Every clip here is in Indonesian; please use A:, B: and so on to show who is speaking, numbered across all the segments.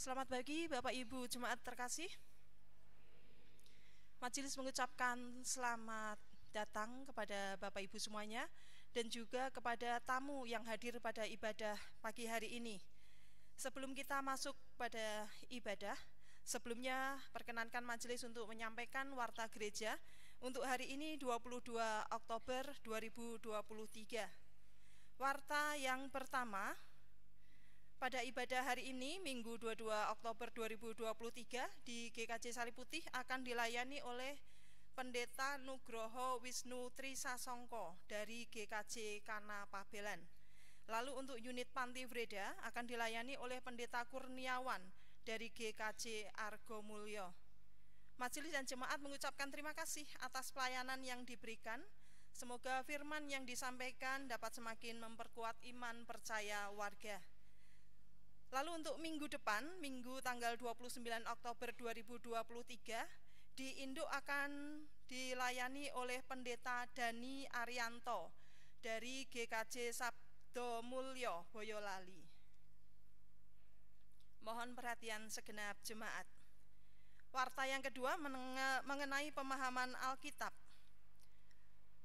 A: Selamat pagi Bapak Ibu Jemaat terkasih. Majelis mengucapkan selamat datang kepada Bapak Ibu semuanya dan juga kepada tamu yang hadir pada ibadah pagi hari ini. Sebelum kita masuk pada ibadah, sebelumnya perkenankan majelis untuk menyampaikan warta gereja untuk hari ini 22 Oktober 2023. Warta yang pertama, pada ibadah hari ini, Minggu 22 Oktober 2023 di GKJ Salib Putih akan dilayani oleh Pendeta Nugroho Wisnu Trisasongko dari GKJ Kana Pabelan. Lalu untuk unit Panti Vreda akan dilayani oleh Pendeta Kurniawan dari GKJ Argo Mulyo. Majelis dan jemaat mengucapkan terima kasih atas pelayanan yang diberikan. Semoga firman yang disampaikan dapat semakin memperkuat iman percaya warga. Lalu untuk minggu depan, Minggu tanggal 29 Oktober 2023, di Induk akan dilayani oleh Pendeta Dani Arianto dari GKJ Sabdo Mulyo, Boyolali. Mohon perhatian segenap jemaat. Warta yang kedua mengenai pemahaman Alkitab.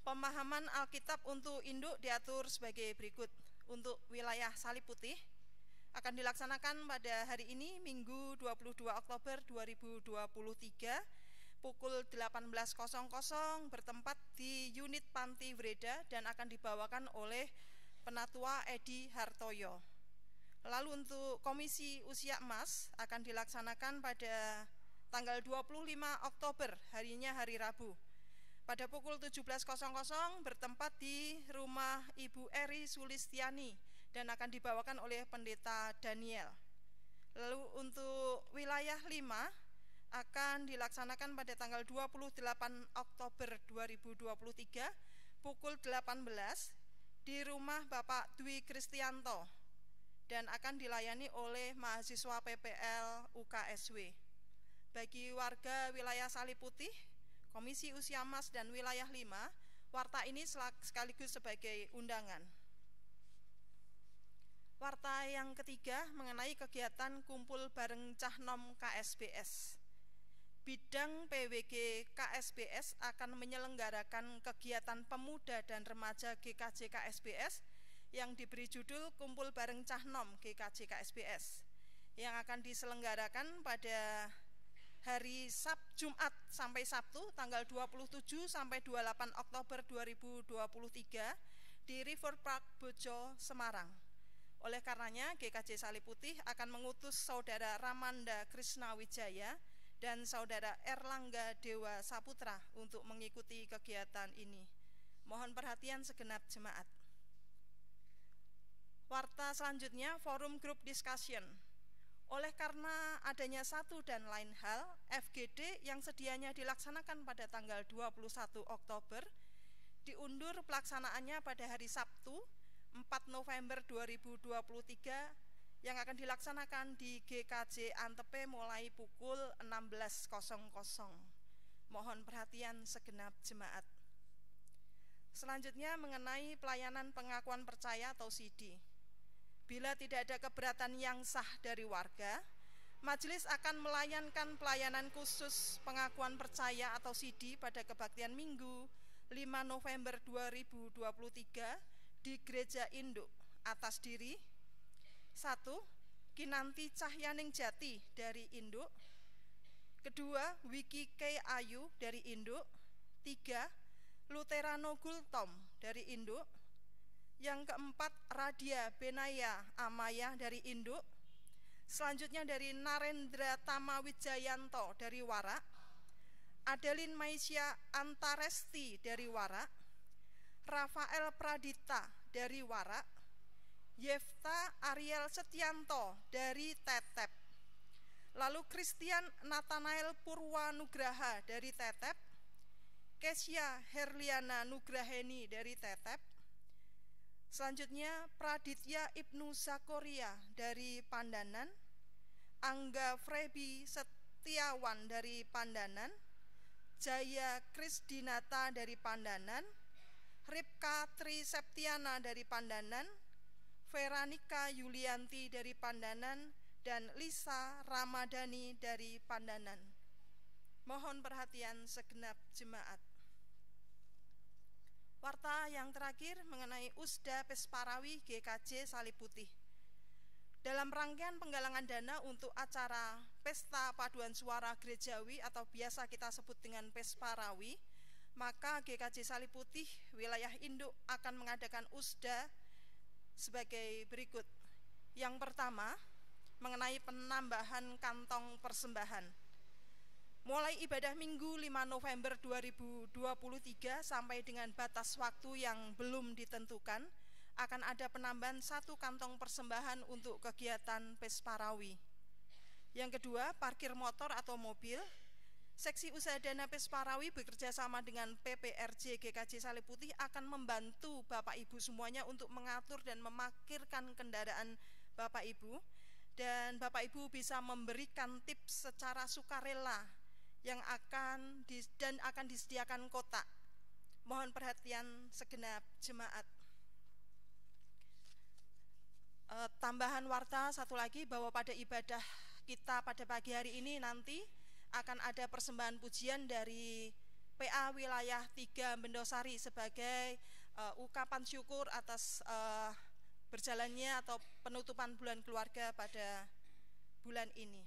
A: Pemahaman Alkitab untuk Induk diatur sebagai berikut. Untuk wilayah Salib Putih, akan dilaksanakan pada hari ini Minggu 22 Oktober 2023 pukul 18.00 bertempat di unit Panti Vreda dan akan dibawakan oleh Penatua Edi Hartoyo. Lalu untuk Komisi Usia Emas akan dilaksanakan pada tanggal 25 Oktober, harinya hari Rabu. Pada pukul 17.00 bertempat di rumah Ibu Eri Sulistiani dan akan dibawakan oleh Pendeta Daniel. Lalu untuk wilayah 5 akan dilaksanakan pada tanggal 28 Oktober 2023 pukul 18 di rumah Bapak Dwi Kristianto dan akan dilayani oleh mahasiswa PPL UKSW. Bagi warga wilayah Salib Putih, Komisi Usia Emas dan wilayah 5, warta ini sekaligus sebagai undangan. Warta yang ketiga mengenai kegiatan kumpul bareng Cahnom KSBS. Bidang PWG KSBS akan menyelenggarakan kegiatan pemuda dan remaja GKJ KSBS yang diberi judul Kumpul Bareng Cahnom GKJ KSBS yang akan diselenggarakan pada hari Jumat sampai Sabtu tanggal 27 sampai 28 Oktober 2023 di River Park Bojo, Semarang. Oleh karenanya GKJ Salib Putih akan mengutus Saudara Ramanda Krishna Wijaya dan Saudara Erlangga Dewa Saputra untuk mengikuti kegiatan ini. Mohon perhatian segenap jemaat. Warta selanjutnya, forum group discussion. Oleh karena adanya satu dan lain hal, FGD yang sedianya dilaksanakan pada tanggal 21 Oktober diundur pelaksanaannya pada hari Sabtu 4 November 2023 yang akan dilaksanakan di GKJ Antepe mulai pukul 16.00. Mohon perhatian segenap jemaat. Selanjutnya mengenai pelayanan pengakuan percaya atau CD. Bila tidak ada keberatan yang sah dari warga, majelis akan melayangkan pelayanan khusus pengakuan percaya atau CD pada kebaktian Minggu 5 November 2023 di Gereja Induk atas diri 1. Kinanti Cahyaning Jati dari Induk. 2. Wiki K. Ayu dari Induk. 3. Luterano Gultom dari Induk. Yang keempat, Radia Benaya Amaya dari Induk. Selanjutnya dari Narendra Tama Wijayanto dari Warak. Adeline Maisya Antaresti dari Warak. Rafael Pradita dari Warak. Yefta Ariel Setianto dari Tetep. Lalu Christian Nathanael Purwa Nugraha dari Tetep. Kesya Herliana Nugraheni dari Tetep. Selanjutnya Praditya Ibnu Zakoria dari Pandanan, Angga Frebi Setiawan dari Pandanan, Jaya Krisdinata dari Pandanan, Ripka Tri Septiana dari Pandanan, Veranika Yulianti dari Pandanan, dan Lisa Ramadhani dari Pandanan. Mohon perhatian segenap jemaat. Warta yang terakhir mengenai Usda Pesparawi GKJ Salib Putih. Dalam rangkaian penggalangan dana untuk acara Pesta Paduan Suara Gerejawi atau biasa kita sebut dengan Pesparawi, maka GKJ Salib Putih wilayah induk akan mengadakan Usda sebagai berikut. Yang pertama, mengenai penambahan kantong persembahan. Mulai ibadah Minggu 5 November 2023 sampai dengan batas waktu yang belum ditentukan, akan ada penambahan 1 kantong persembahan untuk kegiatan Pesparawi. Yang kedua, parkir motor atau mobil. Seksi Usaha Dana Pesparawi bekerja sama dengan PPRJ GKJ Salib Putih akan membantu Bapak Ibu semuanya untuk mengatur dan memarkirkan kendaraan Bapak Ibu, dan Bapak Ibu bisa memberikan tips secara sukarela yang akan disediakan kotak. Mohon perhatian segenap jemaat. Tambahan warta satu lagi, bahwa pada ibadah kita pada pagi hari ini nanti akan ada persembahan pujian dari PA Wilayah 3 Bendosari sebagai ungkapan syukur atas berjalannya atau penutupan bulan keluarga pada bulan ini.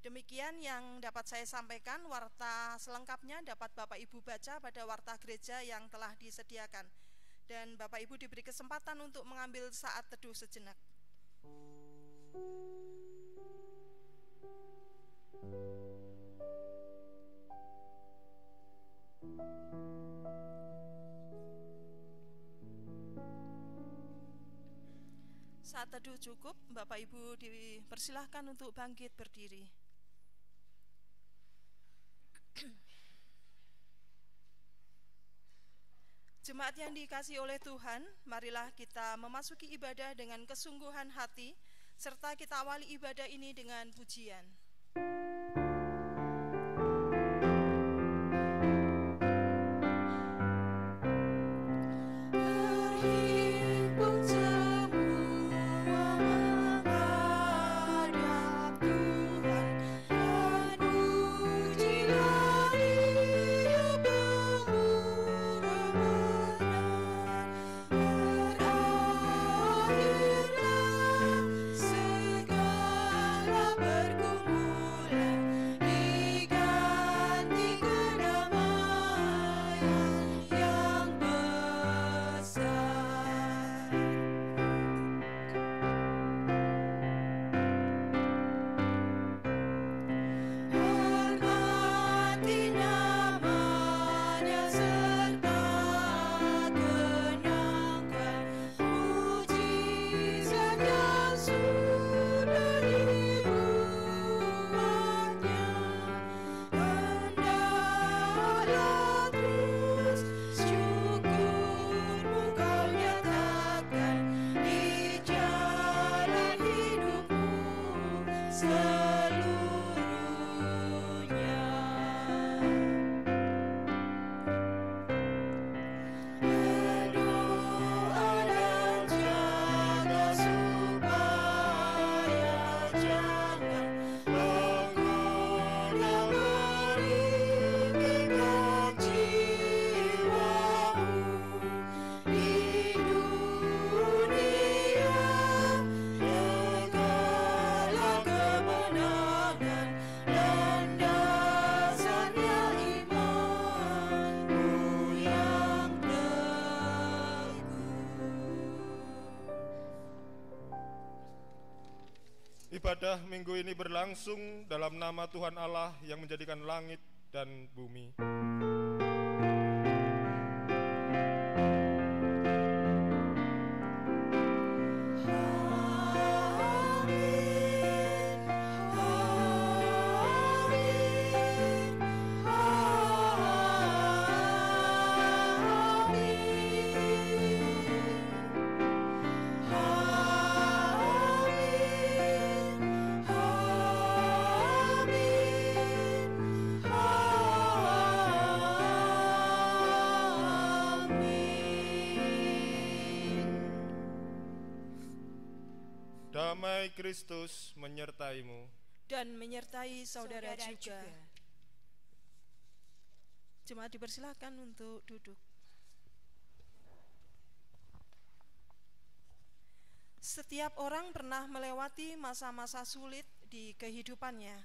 A: Demikian yang dapat saya sampaikan. Warta selengkapnya dapat Bapak Ibu baca pada warta gereja yang telah disediakan. Dan Bapak Ibu diberi kesempatan untuk mengambil saat teduh sejenak. Saat teduh cukup, Bapak Ibu dipersilahkan untuk bangkit berdiri. Jemaat yang dikasihi oleh Tuhan, marilah kita memasuki ibadah dengan kesungguhan hati, serta kita awali ibadah ini dengan pujian.
B: Ibadah minggu ini berlangsung dalam nama Tuhan Allah yang menjadikan langit dan bumi. Damai Kristus menyertaimu
A: dan menyertai saudara juga. Jemaat dipersilakan untuk duduk. Setiap orang pernah melewati masa-masa sulit di kehidupannya.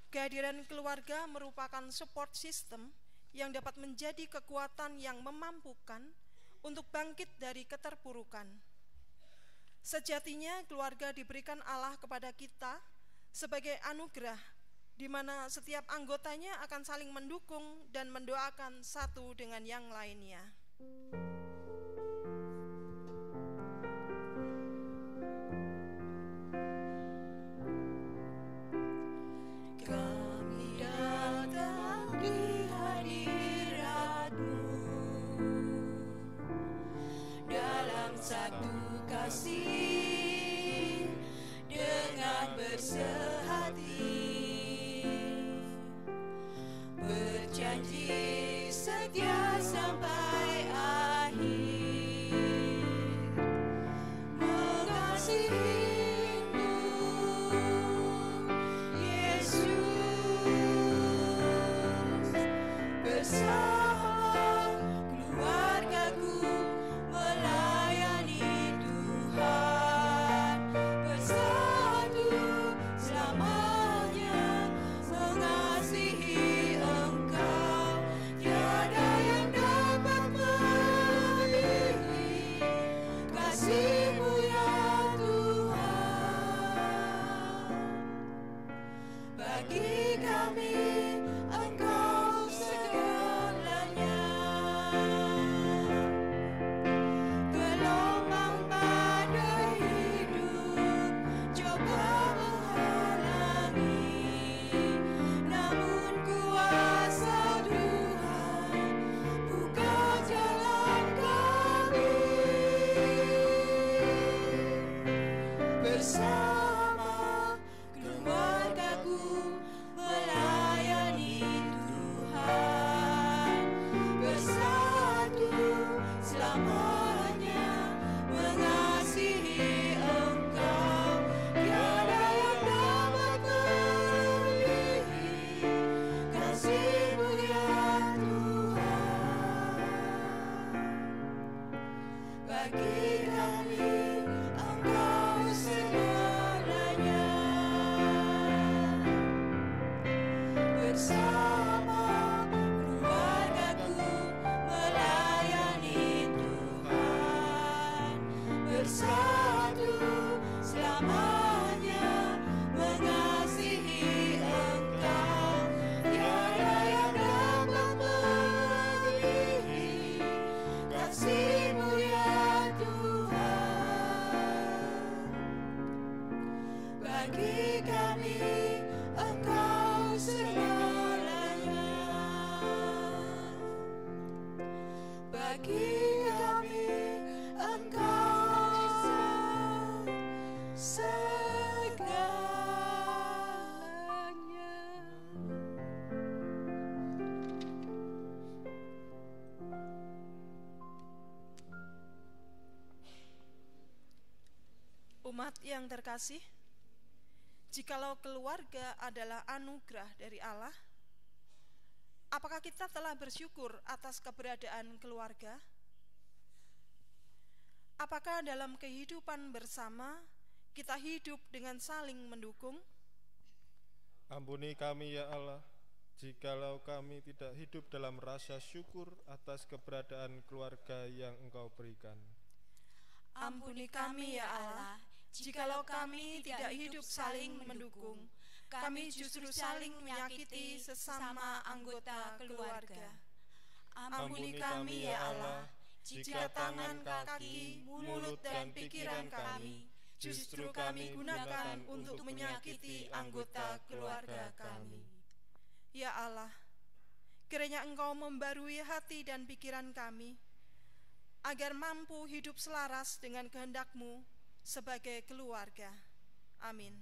A: Kehadiran keluarga merupakan support system yang dapat menjadi kekuatan yang memampukan untuk bangkit dari keterpurukan. Sejatinya keluarga diberikan Allah kepada kita sebagai anugerah, di mana setiap anggotanya akan saling mendukung dan mendoakan satu dengan yang lainnya.
C: Kami datang di hadirat-Mu dalam satu kasih dengan bersehati, berjanji setia sampai akhir, mengasihi-Mu, Yesus. Bersama keluargaku melayani Tuhan, bersatu selamanya mengasihi Engkau. Tiada yang dapat melebihi kasih-Mu ya Tuhan. Bagi kami Engkau segalanya. Gelombang badai hidup coba menghalangi, namun kuasa Tuhan buka jalan kami. Bersama keluargaku melayani Tuhan, bersatu selamanya mengasihi Engkau. Tiada yang dapat melebihi kasih-Mu ya Tuhan. Bagi kami Engkau segalanya. Bersama keluargaku melayani Tuhan, bersatu selamanya mengasihi Engkau. Tiada yang dapat melebihi kasih-Mu ya Tuhan. Bagi kami Engkau segalanya. Bagi kami Engkau segalanya.
A: Umat yang terkasih, jikalau keluarga adalah anugerah dari Allah, apakah kita telah bersyukur atas keberadaan keluarga? Apakah dalam kehidupan bersama kita hidup dengan saling mendukung?
B: Ampuni kami ya Allah, jikalau kami tidak hidup dalam rasa syukur atas keberadaan keluarga yang Engkau berikan.
A: Ampuni kami ya Allah, jikalau kami tidak hidup saling mendukung, kami justru saling menyakiti sesama anggota keluarga. Ampuni kami ya Allah, jika tangan, kaki, mulut, dan pikiran kami justru kami gunakan untuk menyakiti anggota keluarga kami. Ya Allah, kiranya Engkau membarui hati dan pikiran kami, agar mampu hidup selaras dengan kehendak-Mu sebagai keluarga. Amin.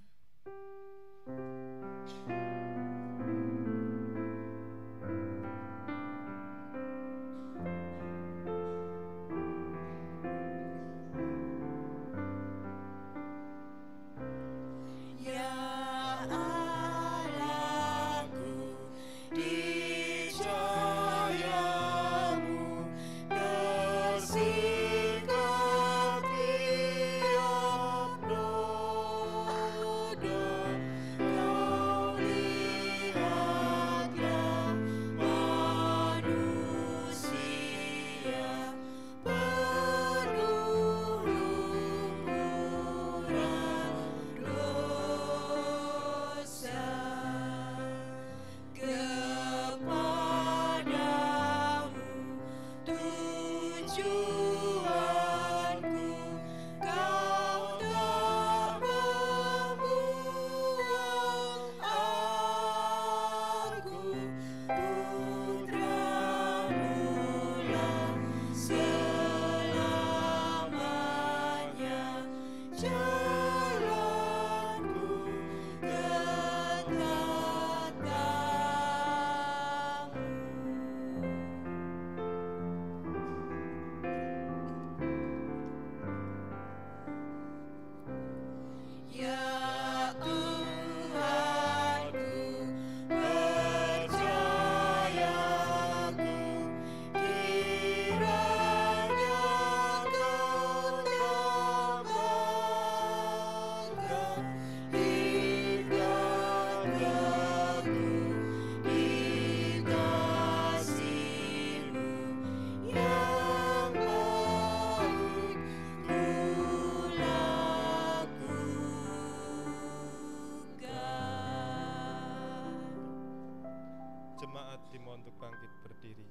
B: untuk bangkit berdiri.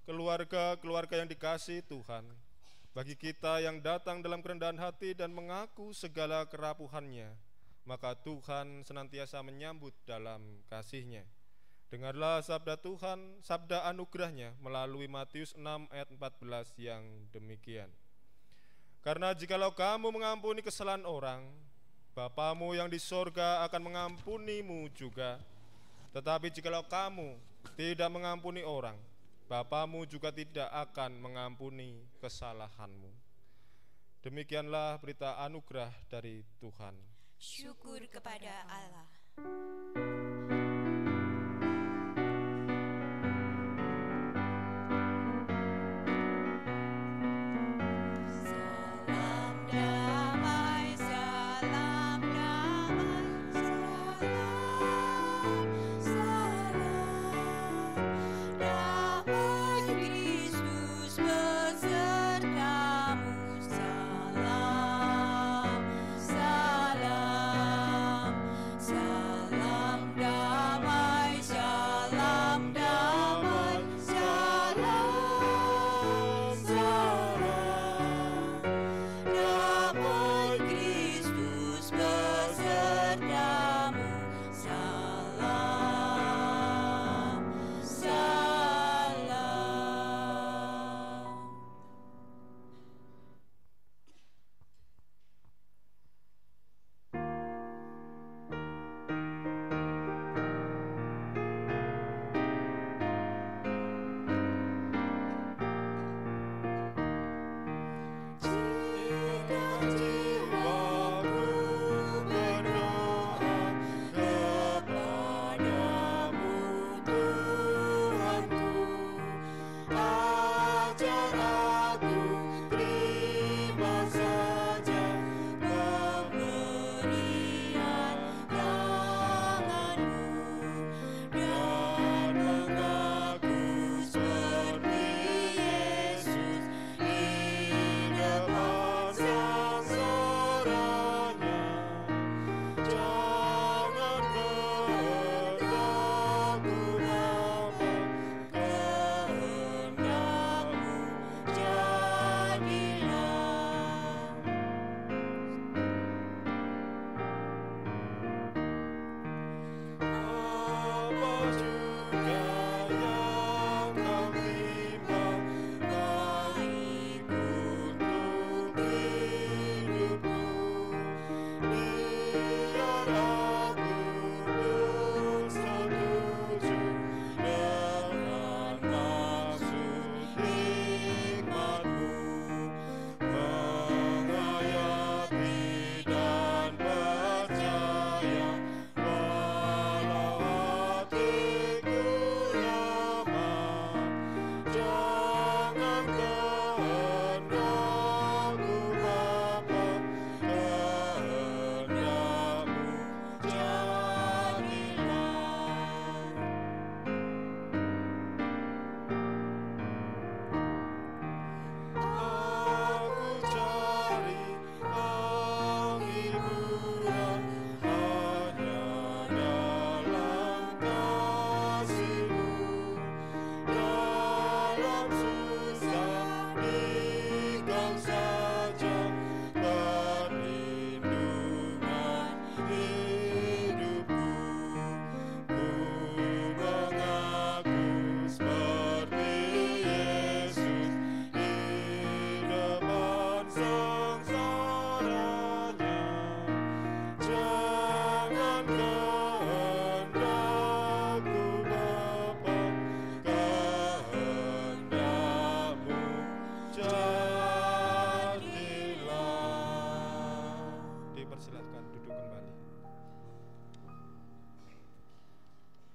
B: Keluarga-keluarga yang dikasihi Tuhan, bagi kita yang datang dalam kerendahan hati dan mengaku segala kerapuhannya, maka Tuhan senantiasa menyambut dalam kasih-Nya. Dengarlah sabda Tuhan, sabda anugerah-Nya melalui Matius 6 ayat 14 yang demikian. Karena jikalau kamu mengampuni kesalahan orang, Bapamu yang di sorga akan mengampunimu juga. Tetapi jikalau kamu tidak mengampuni orang, Bapamu juga tidak akan mengampuni kesalahanmu. Demikianlah berita anugerah dari Tuhan.
C: Syukur kepada Allah.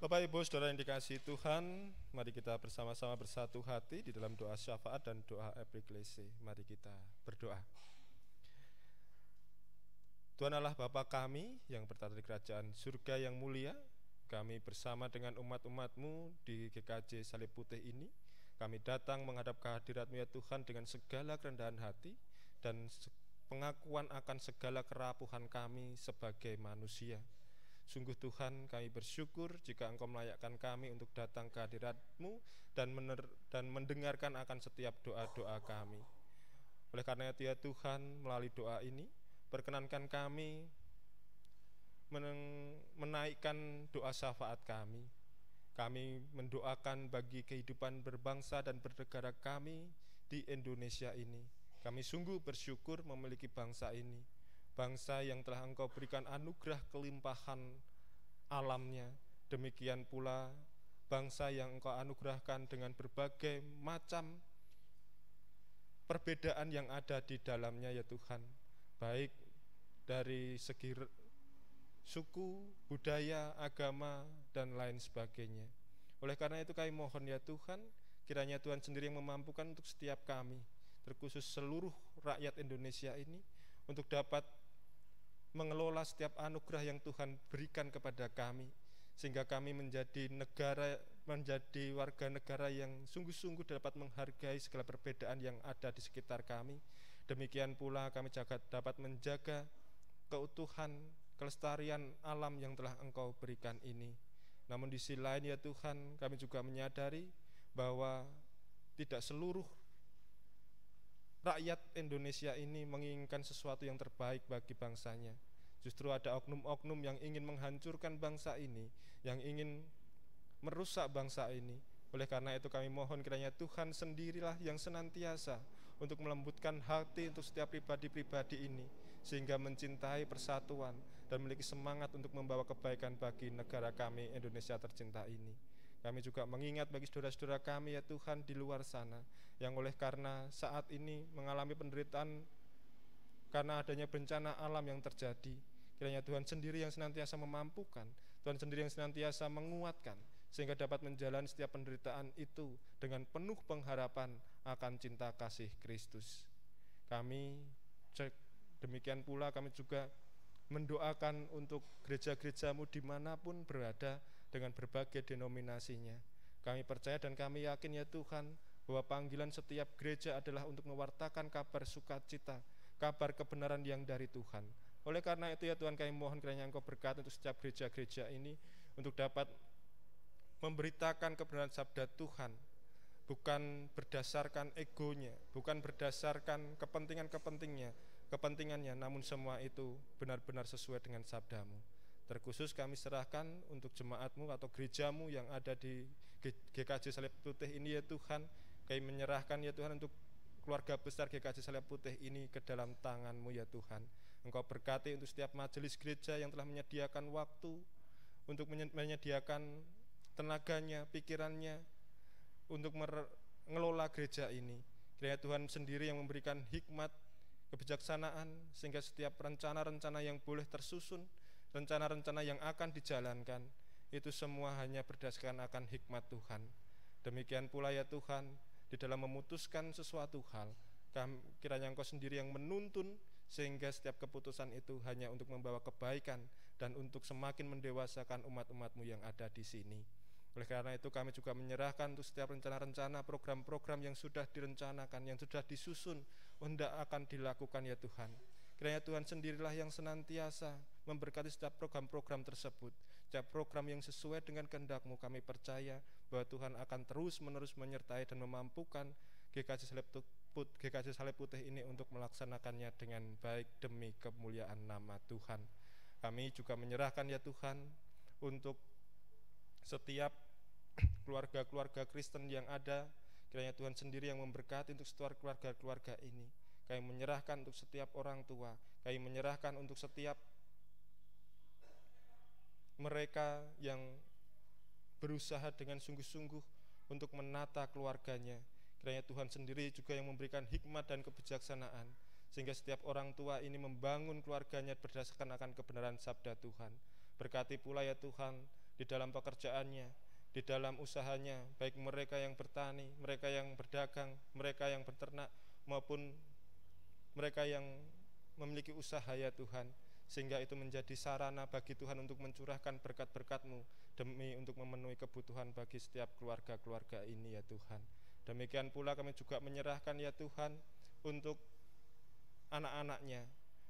B: Bapak Ibu Saudara yang dikasihi Tuhan, mari kita bersama-sama bersatu hati di dalam doa syafaat dan doa epiklesi. Mari kita berdoa. Tuhan Allah Bapa kami yang bertata di kerajaan surga yang mulia, kami bersama dengan umat-umat-Mu di GKJ Salib Putih ini, kami datang menghadap kehadirat-Mu ya Tuhan dengan segala kerendahan hati dan pengakuan akan segala kerapuhan kami sebagai manusia. Sungguh Tuhan, kami bersyukur jika Engkau melayakkan kami untuk datang ke hadirat-Mu dan mendengarkan akan setiap doa-doa kami. Oleh karena itu ya Tuhan, melalui doa ini perkenankan kami menaikkan doa syafaat kami. Kami mendoakan bagi kehidupan berbangsa dan bernegara kami di Indonesia ini. Kami sungguh bersyukur memiliki bangsa ini, bangsa yang telah Engkau berikan anugerah kelimpahan alamnya. Demikian pula bangsa yang Engkau anugerahkan dengan berbagai macam perbedaan yang ada di dalamnya ya Tuhan, baik dari segi suku, budaya, agama, dan lain sebagainya. Oleh karena itu kami mohon ya Tuhan, kiranya Tuhan sendiri yang memampukan untuk setiap kami, terkhusus seluruh rakyat Indonesia ini, untuk dapat mengelola setiap anugerah yang Tuhan berikan kepada kami, sehingga kami menjadi warga negara yang sungguh-sungguh dapat menghargai segala perbedaan yang ada di sekitar kami. Demikian pula kami juga dapat menjaga keutuhan, kelestarian alam yang telah Engkau berikan ini. Namun di sisi lain ya Tuhan, kami juga menyadari bahwa tidak seluruh rakyat Indonesia ini menginginkan sesuatu yang terbaik bagi bangsanya. Justru ada oknum-oknum yang ingin menghancurkan bangsa ini, yang ingin merusak bangsa ini. Oleh karena itu kami mohon kiranya Tuhan sendirilah yang senantiasa untuk melembutkan hati untuk setiap pribadi-pribadi ini, sehingga mencintai persatuan dan memiliki semangat untuk membawa kebaikan bagi negara kami Indonesia tercinta ini. Kami juga mengingat bagi saudara-saudara kami ya Tuhan di luar sana, yang oleh karena saat ini mengalami penderitaan karena adanya bencana alam yang terjadi. Kiranya Tuhan sendiri yang senantiasa memampukan, Tuhan sendiri yang senantiasa menguatkan, sehingga dapat menjalani setiap penderitaan itu dengan penuh pengharapan akan cinta kasih Kristus. Demikian pula kami juga mendoakan untuk gereja-gereja-Mu dimanapun berada dengan berbagai denominasinya. Kami percaya dan kami yakin ya Tuhan, bahwa panggilan setiap gereja adalah untuk mewartakan kabar sukacita, kabar kebenaran yang dari Tuhan. Oleh karena itu ya Tuhan, kami mohon kiranya Engkau berkati untuk setiap gereja-gereja ini untuk dapat memberitakan kebenaran sabda Tuhan, bukan berdasarkan egonya, bukan berdasarkan kepentingannya, namun semua itu benar-benar sesuai dengan sabda-Mu. Terkhusus kami serahkan untuk jemaat-Mu atau gereja-Mu yang ada di GKJ Salib Putih ini ya Tuhan. Kami menyerahkan ya Tuhan untuk keluarga besar GKJ Salib Putih ini ke dalam tangan-Mu ya Tuhan. Engkau berkati untuk setiap majelis gereja yang telah menyediakan waktu, untuk menyediakan tenaganya, pikirannya untuk mengelola gereja ini. Kiranya Tuhan sendiri yang memberikan hikmat, kebijaksanaan, sehingga setiap rencana-rencana yang boleh tersusun, rencana-rencana yang akan dijalankan, itu semua hanya berdasarkan akan hikmat Tuhan. Demikian pula ya Tuhan, di dalam memutuskan sesuatu hal, kiranya Engkau sendiri yang menuntun, sehingga setiap keputusan itu hanya untuk membawa kebaikan dan untuk semakin mendewasakan umat-umat-Mu yang ada di sini. Oleh karena itu kami juga menyerahkan untuk setiap rencana-rencana, program-program yang sudah direncanakan, yang sudah disusun, hendak akan dilakukan ya Tuhan. Kiranya Tuhan sendirilah yang senantiasa memberkati setiap program-program tersebut, setiap program yang sesuai dengan kehendak-Mu. Kami percaya bahwa Tuhan akan terus-menerus menyertai dan memampukan GKJ Salib Putih ini untuk melaksanakannya dengan baik demi kemuliaan nama Tuhan. Kami juga menyerahkan ya Tuhan untuk setiap keluarga-keluarga Kristen yang ada, kiranya Tuhan sendiri yang memberkati untuk setiap keluarga-keluarga ini. Kami menyerahkan untuk setiap orang tua, kami menyerahkan untuk setiap mereka yang berusaha dengan sungguh-sungguh untuk menata keluarganya. Kiranya Tuhan sendiri juga yang memberikan hikmat dan kebijaksanaan, sehingga setiap orang tua ini membangun keluarganya berdasarkan akan kebenaran sabda Tuhan. Berkati pula ya Tuhan di dalam pekerjaannya, di dalam usahanya, baik mereka yang bertani, mereka yang berdagang, mereka yang berternak, maupun mereka yang memiliki usaha ya Tuhan, sehingga itu menjadi sarana bagi Tuhan untuk mencurahkan berkat-berkat-Mu demi untuk memenuhi kebutuhan bagi setiap keluarga-keluarga ini ya Tuhan. Demikian pula kami juga menyerahkan ya Tuhan untuk anak-anaknya,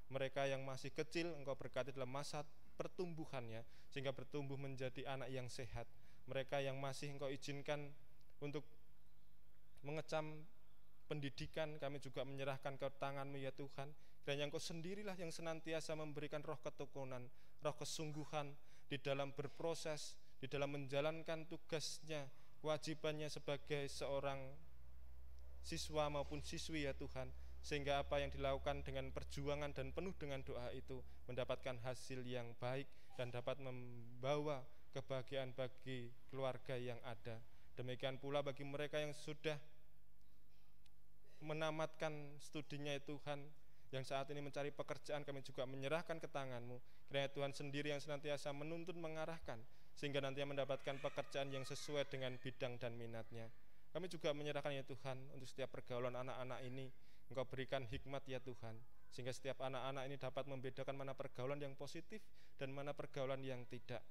B: mereka yang masih kecil, Engkau berkati dalam masa pertumbuhannya, sehingga bertumbuh menjadi anak yang sehat. Mereka yang masih Engkau izinkan untuk mengecam pendidikan, kami juga menyerahkan ke tangan-Mu ya Tuhan. Kiranya Engkau sendirilah yang senantiasa memberikan roh ketekunan, roh kesungguhan di dalam berproses, di dalam menjalankan tugasnya, kewajibannya sebagai seorang siswa maupun siswi ya Tuhan, sehingga apa yang dilakukan dengan perjuangan dan penuh dengan doa itu mendapatkan hasil yang baik dan dapat membawa kebahagiaan bagi keluarga yang ada. Demikian pula bagi mereka yang sudah menamatkan studinya ya Tuhan, yang saat ini mencari pekerjaan, kami juga menyerahkan ke tangan-Mu. Kiranya Tuhan sendiri yang senantiasa menuntun, mengarahkan, sehingga nantinya mendapatkan pekerjaan yang sesuai dengan bidang dan minatnya. Kami juga menyerahkan ya Tuhan untuk setiap pergaulan anak-anak ini, Engkau berikan hikmat ya Tuhan, sehingga setiap anak-anak ini dapat membedakan mana pergaulan yang positif dan mana pergaulan yang tidak.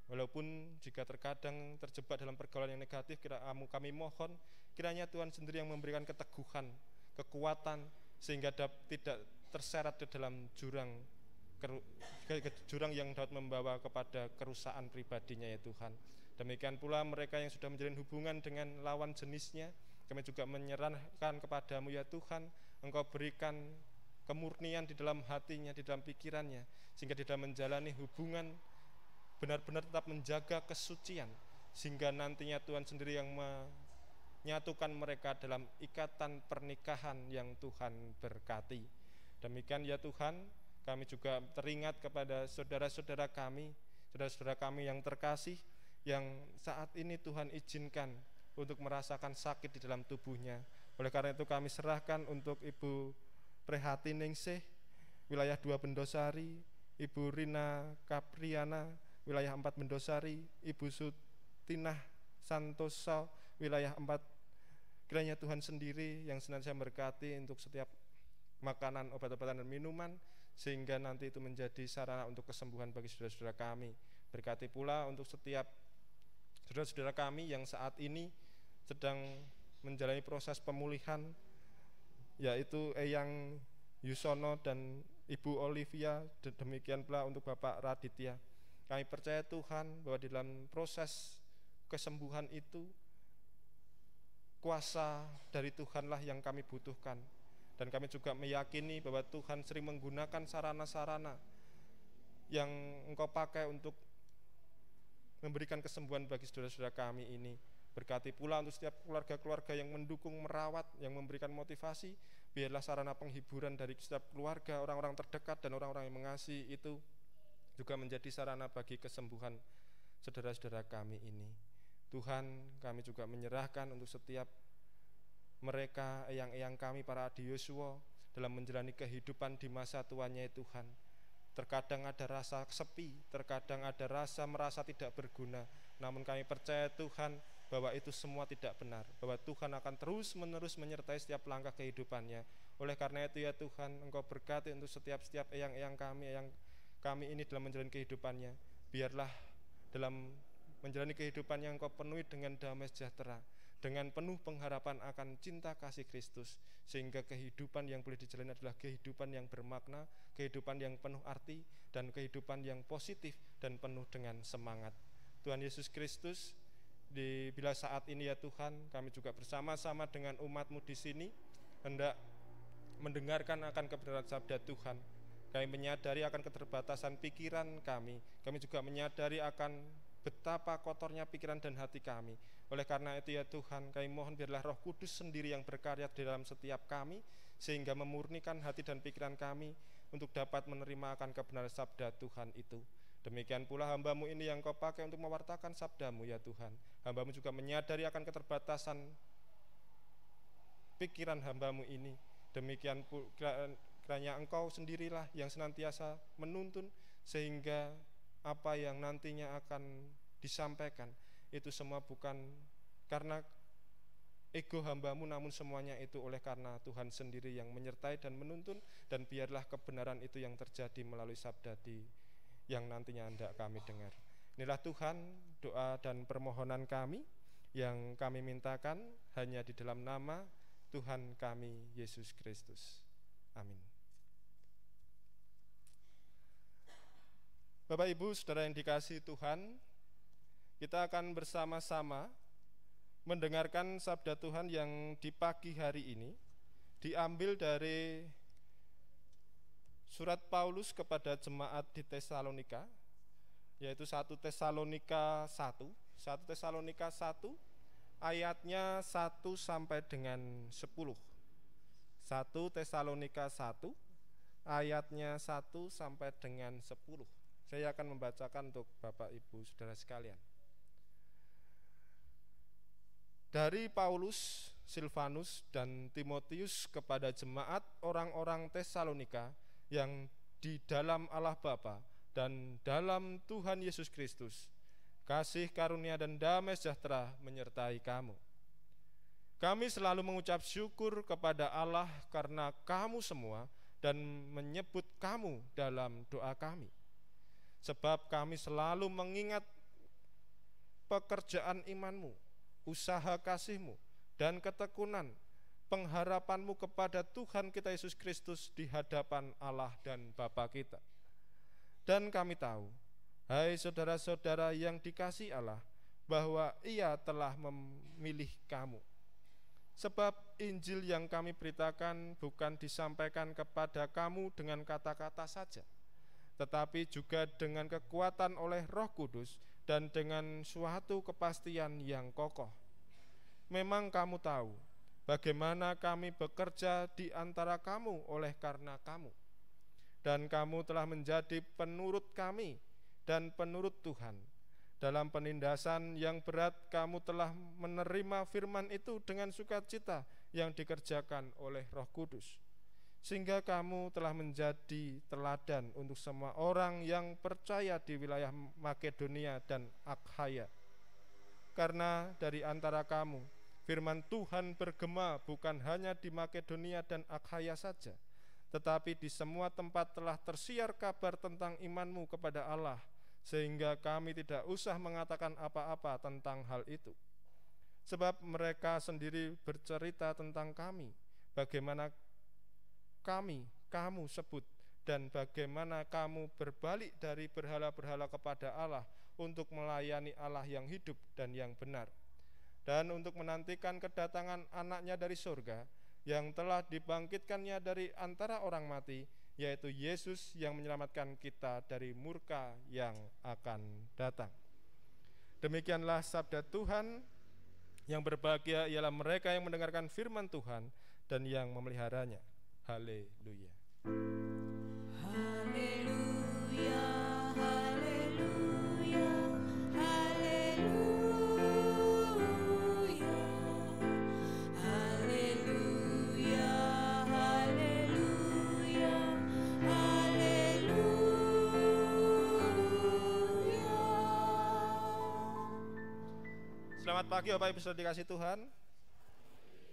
B: Walaupun jika terkadang terjebak dalam pergaulan yang negatif, kami mohon kiranya Tuhan sendiri yang memberikan keteguhan, kekuatan, sehingga tidak terseret di dalam jurang yang dapat membawa kepada kerusakan pribadinya ya Tuhan. Demikian pula mereka yang sudah menjalin hubungan dengan lawan jenisnya, kami juga menyerahkan kepada-Mu ya Tuhan. Engkau berikan kemurnian di dalam hatinya, di dalam pikirannya, sehingga di dalam menjalani hubungan benar-benar tetap menjaga kesucian, sehingga nantinya Tuhan sendiri yang menyatukan mereka dalam ikatan pernikahan yang Tuhan berkati. Demikian ya Tuhan, kami juga teringat kepada saudara-saudara kami yang terkasih, yang saat ini Tuhan izinkan untuk merasakan sakit di dalam tubuhnya. Oleh karena itu kami serahkan untuk Ibu Prehati Ningsih, wilayah 2 Bendosari, Ibu Rina Kapriana, wilayah 4 Bendosari, Ibu Sutinah Santoso, wilayah 4. Kiranya Tuhan sendiri yang senantiasa berkati untuk setiap makanan, obat-obatan dan minuman, sehingga nanti itu menjadi sarana untuk kesembuhan bagi saudara-saudara kami. Berkati pula untuk setiap saudara-saudara kami yang saat ini sedang menjalani proses pemulihan, yaitu Eyang Yusono dan Ibu Olivia, demikian pula untuk Bapak Raditya. Kami percaya Tuhan bahwa di dalam proses kesembuhan itu kuasa dari Tuhanlah yang kami butuhkan, dan kami juga meyakini bahwa Tuhan sering menggunakan sarana-sarana yang Engkau pakai untuk memberikan kesembuhan bagi saudara-saudara kami ini. Berkati pula untuk setiap keluarga-keluarga yang mendukung, merawat, yang memberikan motivasi, biarlah sarana penghiburan dari setiap keluarga, orang-orang terdekat dan orang-orang yang mengasihi itu juga menjadi sarana bagi kesembuhan saudara-saudara kami ini. Tuhan, kami juga menyerahkan untuk setiap mereka, eyang-eyang kami, para adioswa, dalam menjalani kehidupan di masa tuanya Tuhan. Terkadang ada rasa sepi, terkadang ada rasa merasa tidak berguna, namun kami percaya Tuhan bahwa itu semua tidak benar, bahwa Tuhan akan terus-menerus menyertai setiap langkah kehidupannya. Oleh karena itu ya Tuhan, Engkau berkati untuk setiap eyang-eyang kami ini dalam menjalani kehidupannya. Biarlah dalam menjalani kehidupan yang Engkau penuhi dengan damai sejahtera, dengan penuh pengharapan akan cinta kasih Kristus, sehingga kehidupan yang boleh dijalani adalah kehidupan yang bermakna, kehidupan yang penuh arti, dan kehidupan yang positif dan penuh dengan semangat. Tuhan Yesus Kristus, bila saat ini ya Tuhan, kami juga bersama-sama dengan umat-Mu di sini hendak mendengarkan akan kebenaran sabda Tuhan. Kami menyadari akan keterbatasan pikiran kami juga menyadari akan betapa kotornya pikiran dan hati kami. Oleh karena itu ya Tuhan, kami mohon biarlah Roh Kudus sendiri yang berkarya di dalam setiap kami, sehingga memurnikan hati dan pikiran kami untuk dapat menerima akan kebenaran sabda Tuhan itu. Demikian pula hamba-Mu ini yang Kau pakai untuk mewartakan sabda-Mu ya Tuhan. Hamba-Mu juga menyadari akan keterbatasan pikiran hamba-Mu ini. Demikian pula kiranya Engkau sendirilah yang senantiasa menuntun, sehingga apa yang nantinya akan disampaikan itu semua bukan karena ego hamba-Mu, namun semuanya itu oleh karena Tuhan sendiri yang menyertai dan menuntun, dan biarlah kebenaran itu yang terjadi melalui sabda yang nantinya hendak kami dengar. Inilah Tuhan doa dan permohonan kami yang kami mintakan hanya di dalam nama Tuhan kami Yesus Kristus. Amin. Bapak Ibu Saudara yang dikasihi Tuhan, kita akan bersama-sama mendengarkan sabda Tuhan yang di pagi hari ini diambil dari surat Paulus kepada jemaat di Tesalonika, yaitu 1 Tesalonika 1 ayatnya 1 sampai dengan 10. 1 Tesalonika 1 ayatnya 1 sampai dengan 10. Saya akan membacakan untuk Bapak Ibu Saudara sekalian. Dari Paulus, Silvanus, dan Timotius kepada jemaat orang-orang Tesalonika yang di dalam Allah Bapa dan dalam Tuhan Yesus Kristus, kasih karunia dan damai sejahtera menyertai kamu. Kami selalu mengucap syukur kepada Allah karena kamu semua dan menyebut kamu dalam doa kami. Sebab kami selalu mengingat pekerjaan imanmu, usaha kasihmu, dan ketekunan pengharapanmu kepada Tuhan kita Yesus Kristus di hadapan Allah dan Bapa kita. Dan kami tahu, hai saudara-saudara yang dikasihi Allah, bahwa Ia telah memilih kamu. Sebab Injil yang kami beritakan bukan disampaikan kepada kamu dengan kata-kata saja, tetapi juga dengan kekuatan oleh Roh Kudus dan dengan suatu kepastian yang kokoh. Memang kamu tahu bagaimana kami bekerja di antara kamu oleh karena kamu, dan kamu telah menjadi penurut kami dan penurut Tuhan. Dalam penindasan yang berat kamu telah menerima firman itu dengan sukacita yang dikerjakan oleh Roh Kudus, sehingga kamu telah menjadi teladan untuk semua orang yang percaya di wilayah Makedonia dan Akhaya. Karena dari antara kamu firman Tuhan bergema bukan hanya di Makedonia dan Akhaya saja, tetapi di semua tempat telah tersiar kabar tentang imanmu kepada Allah, sehingga kami tidak usah mengatakan apa-apa tentang hal itu. Sebab mereka sendiri bercerita tentang kami, bagaimana kamu sebut, dan bagaimana kamu berbalik dari berhala-berhala kepada Allah untuk melayani Allah yang hidup dan yang benar, dan untuk menantikan kedatangan anaknya dari surga, yang telah dibangkitkannya dari antara orang mati, yaitu Yesus yang menyelamatkan kita dari murka yang akan datang. Demikianlah sabda Tuhan. Yang berbahagia ialah mereka yang mendengarkan firman Tuhan dan yang memeliharanya. Haleluya.
C: Haleluya, haleluya, haleluya, haleluya, haleluya, haleluya.
B: Selamat pagi Bapak Ibu Saudara dikasihi Tuhan.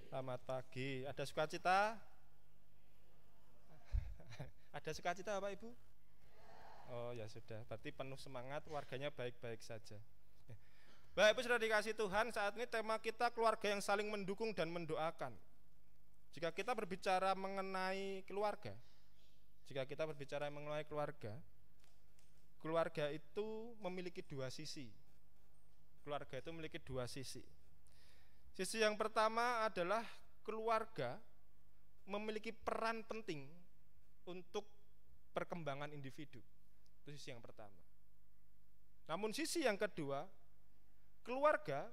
B: Selamat pagi. Ada sukacita? Ada sukacita Bapak Ibu? Oh ya sudah, berarti penuh semangat, warganya baik-baik saja. Bapak Ibu Saudara dikasihi Tuhan, saat ini tema kita keluarga yang saling mendukung dan mendoakan. Jika kita berbicara mengenai keluarga, keluarga itu memiliki dua sisi. Sisi yang pertama adalah keluarga memiliki peran penting untuk perkembangan individu. Itu sisi yang pertama. Namun sisi yang kedua, keluarga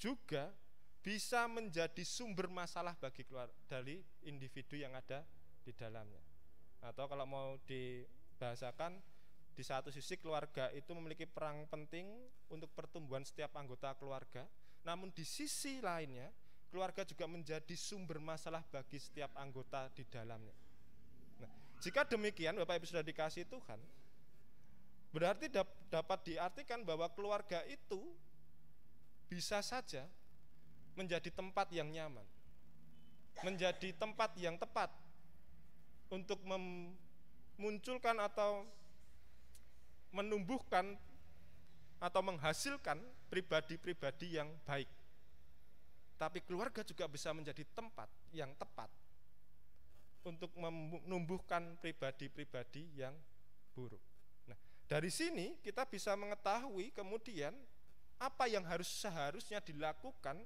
B: juga bisa menjadi sumber masalah dari individu yang ada di dalamnya. Atau kalau mau dibahasakan, di satu sisi keluarga itu memiliki peran penting untuk pertumbuhan setiap anggota keluarga, namun di sisi lainnya keluarga juga menjadi sumber masalah bagi setiap anggota di dalamnya. Nah, jika demikian Bapak Ibu sudah dikasihi Tuhan, berarti dapat diartikan bahwa keluarga itu bisa saja menjadi tempat yang nyaman, menjadi tempat yang tepat untuk memunculkan atau menumbuhkan atau menghasilkan pribadi-pribadi yang baik. Tapi keluarga juga bisa menjadi tempat yang tepat untuk menumbuhkan pribadi-pribadi yang buruk. Nah, Dari sini kita bisa mengetahui kemudian apa yang seharusnya dilakukan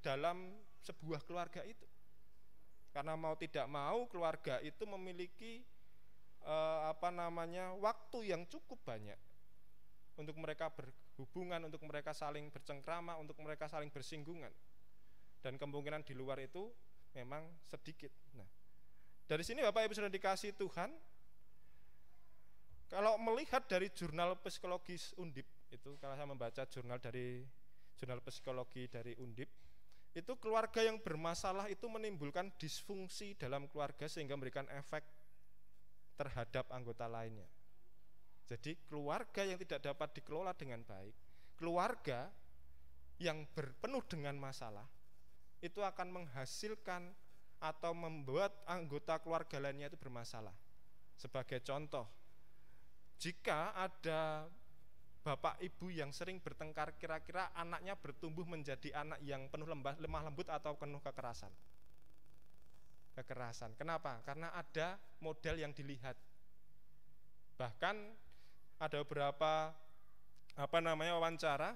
B: dalam sebuah keluarga itu. Karena mau tidak mau keluarga itu memiliki waktu yang cukup banyak untuk mereka berhubungan, untuk mereka saling bercengkrama, untuk mereka saling bersinggungan. Dan kemungkinan di luar itu memang sedikit. Nah, dari sini Bapak Ibu sudah dikasih Tuhan, kalau melihat dari jurnal psikologis Undip, itu kalau saya membaca jurnal psikologi dari Undip, itu keluarga yang bermasalah itu menimbulkan disfungsi dalam keluarga sehingga memberikan efek terhadap anggota lainnya. Jadi keluarga yang tidak dapat dikelola dengan baik, keluarga yang penuh dengan masalah, itu akan menghasilkan atau membuat anggota keluarga lainnya itu bermasalah. Sebagai contoh, jika ada bapak ibu yang sering bertengkar, kira-kira anaknya bertumbuh menjadi anak yang penuh lemah lembut atau penuh kekerasan. Kenapa? Karena ada model yang dilihat. Bahkan ada beberapa wawancara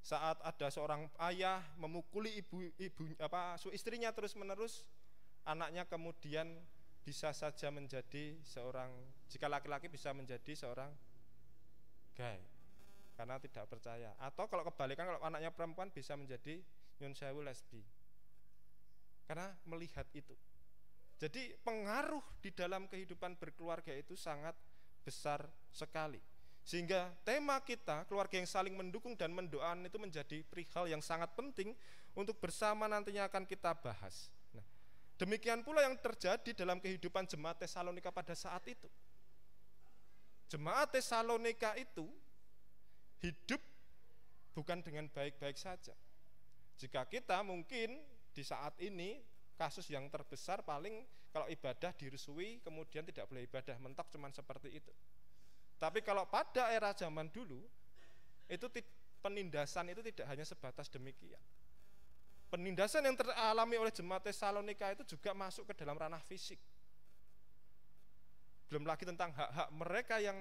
B: saat ada seorang ayah memukuli istrinya terus-menerus, anaknya kemudian bisa saja menjadi seorang, jika laki-laki bisa menjadi seorang gay karena tidak percaya, atau kalau kebalikan, kalau anaknya perempuan bisa menjadi nyun sewu lesbi karena melihat itu. Jadi pengaruh di dalam kehidupan berkeluarga itu sangat besar sekali, sehingga tema kita keluarga yang saling mendukung dan mendoakan itu menjadi perihal yang sangat penting untuk bersama nantinya akan kita bahas. Nah, demikian pula yang terjadi dalam kehidupan jemaat Tesalonika pada saat itu. Jemaat Tesalonika itu hidup bukan dengan baik-baik saja. Jika kita mungkin di saat ini kasus yang terbesar paling kalau ibadah dirusui kemudian tidak boleh ibadah, mentok cuman seperti itu. Tapi kalau pada era zaman dulu itu penindasan itu tidak hanya sebatas demikian. Penindasan yang teralami oleh jemaat Tesalonika itu juga masuk ke dalam ranah fisik. Belum lagi tentang hak-hak mereka yang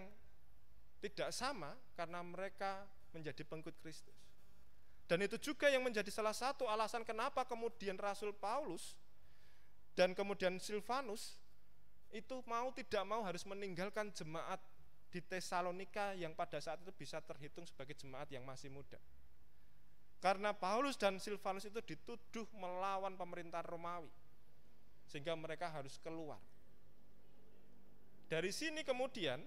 B: tidak sama karena mereka menjadi pengikut Kristus. Dan itu juga yang menjadi salah satu alasan kenapa kemudian Rasul Paulus dan kemudian Silvanus itu mau tidak mau harus meninggalkan jemaat di Tesalonika yang pada saat itu bisa terhitung sebagai jemaat yang masih muda. Karena Paulus dan Silvanus itu dituduh melawan pemerintahan Romawi, sehingga mereka harus keluar. Dari sini kemudian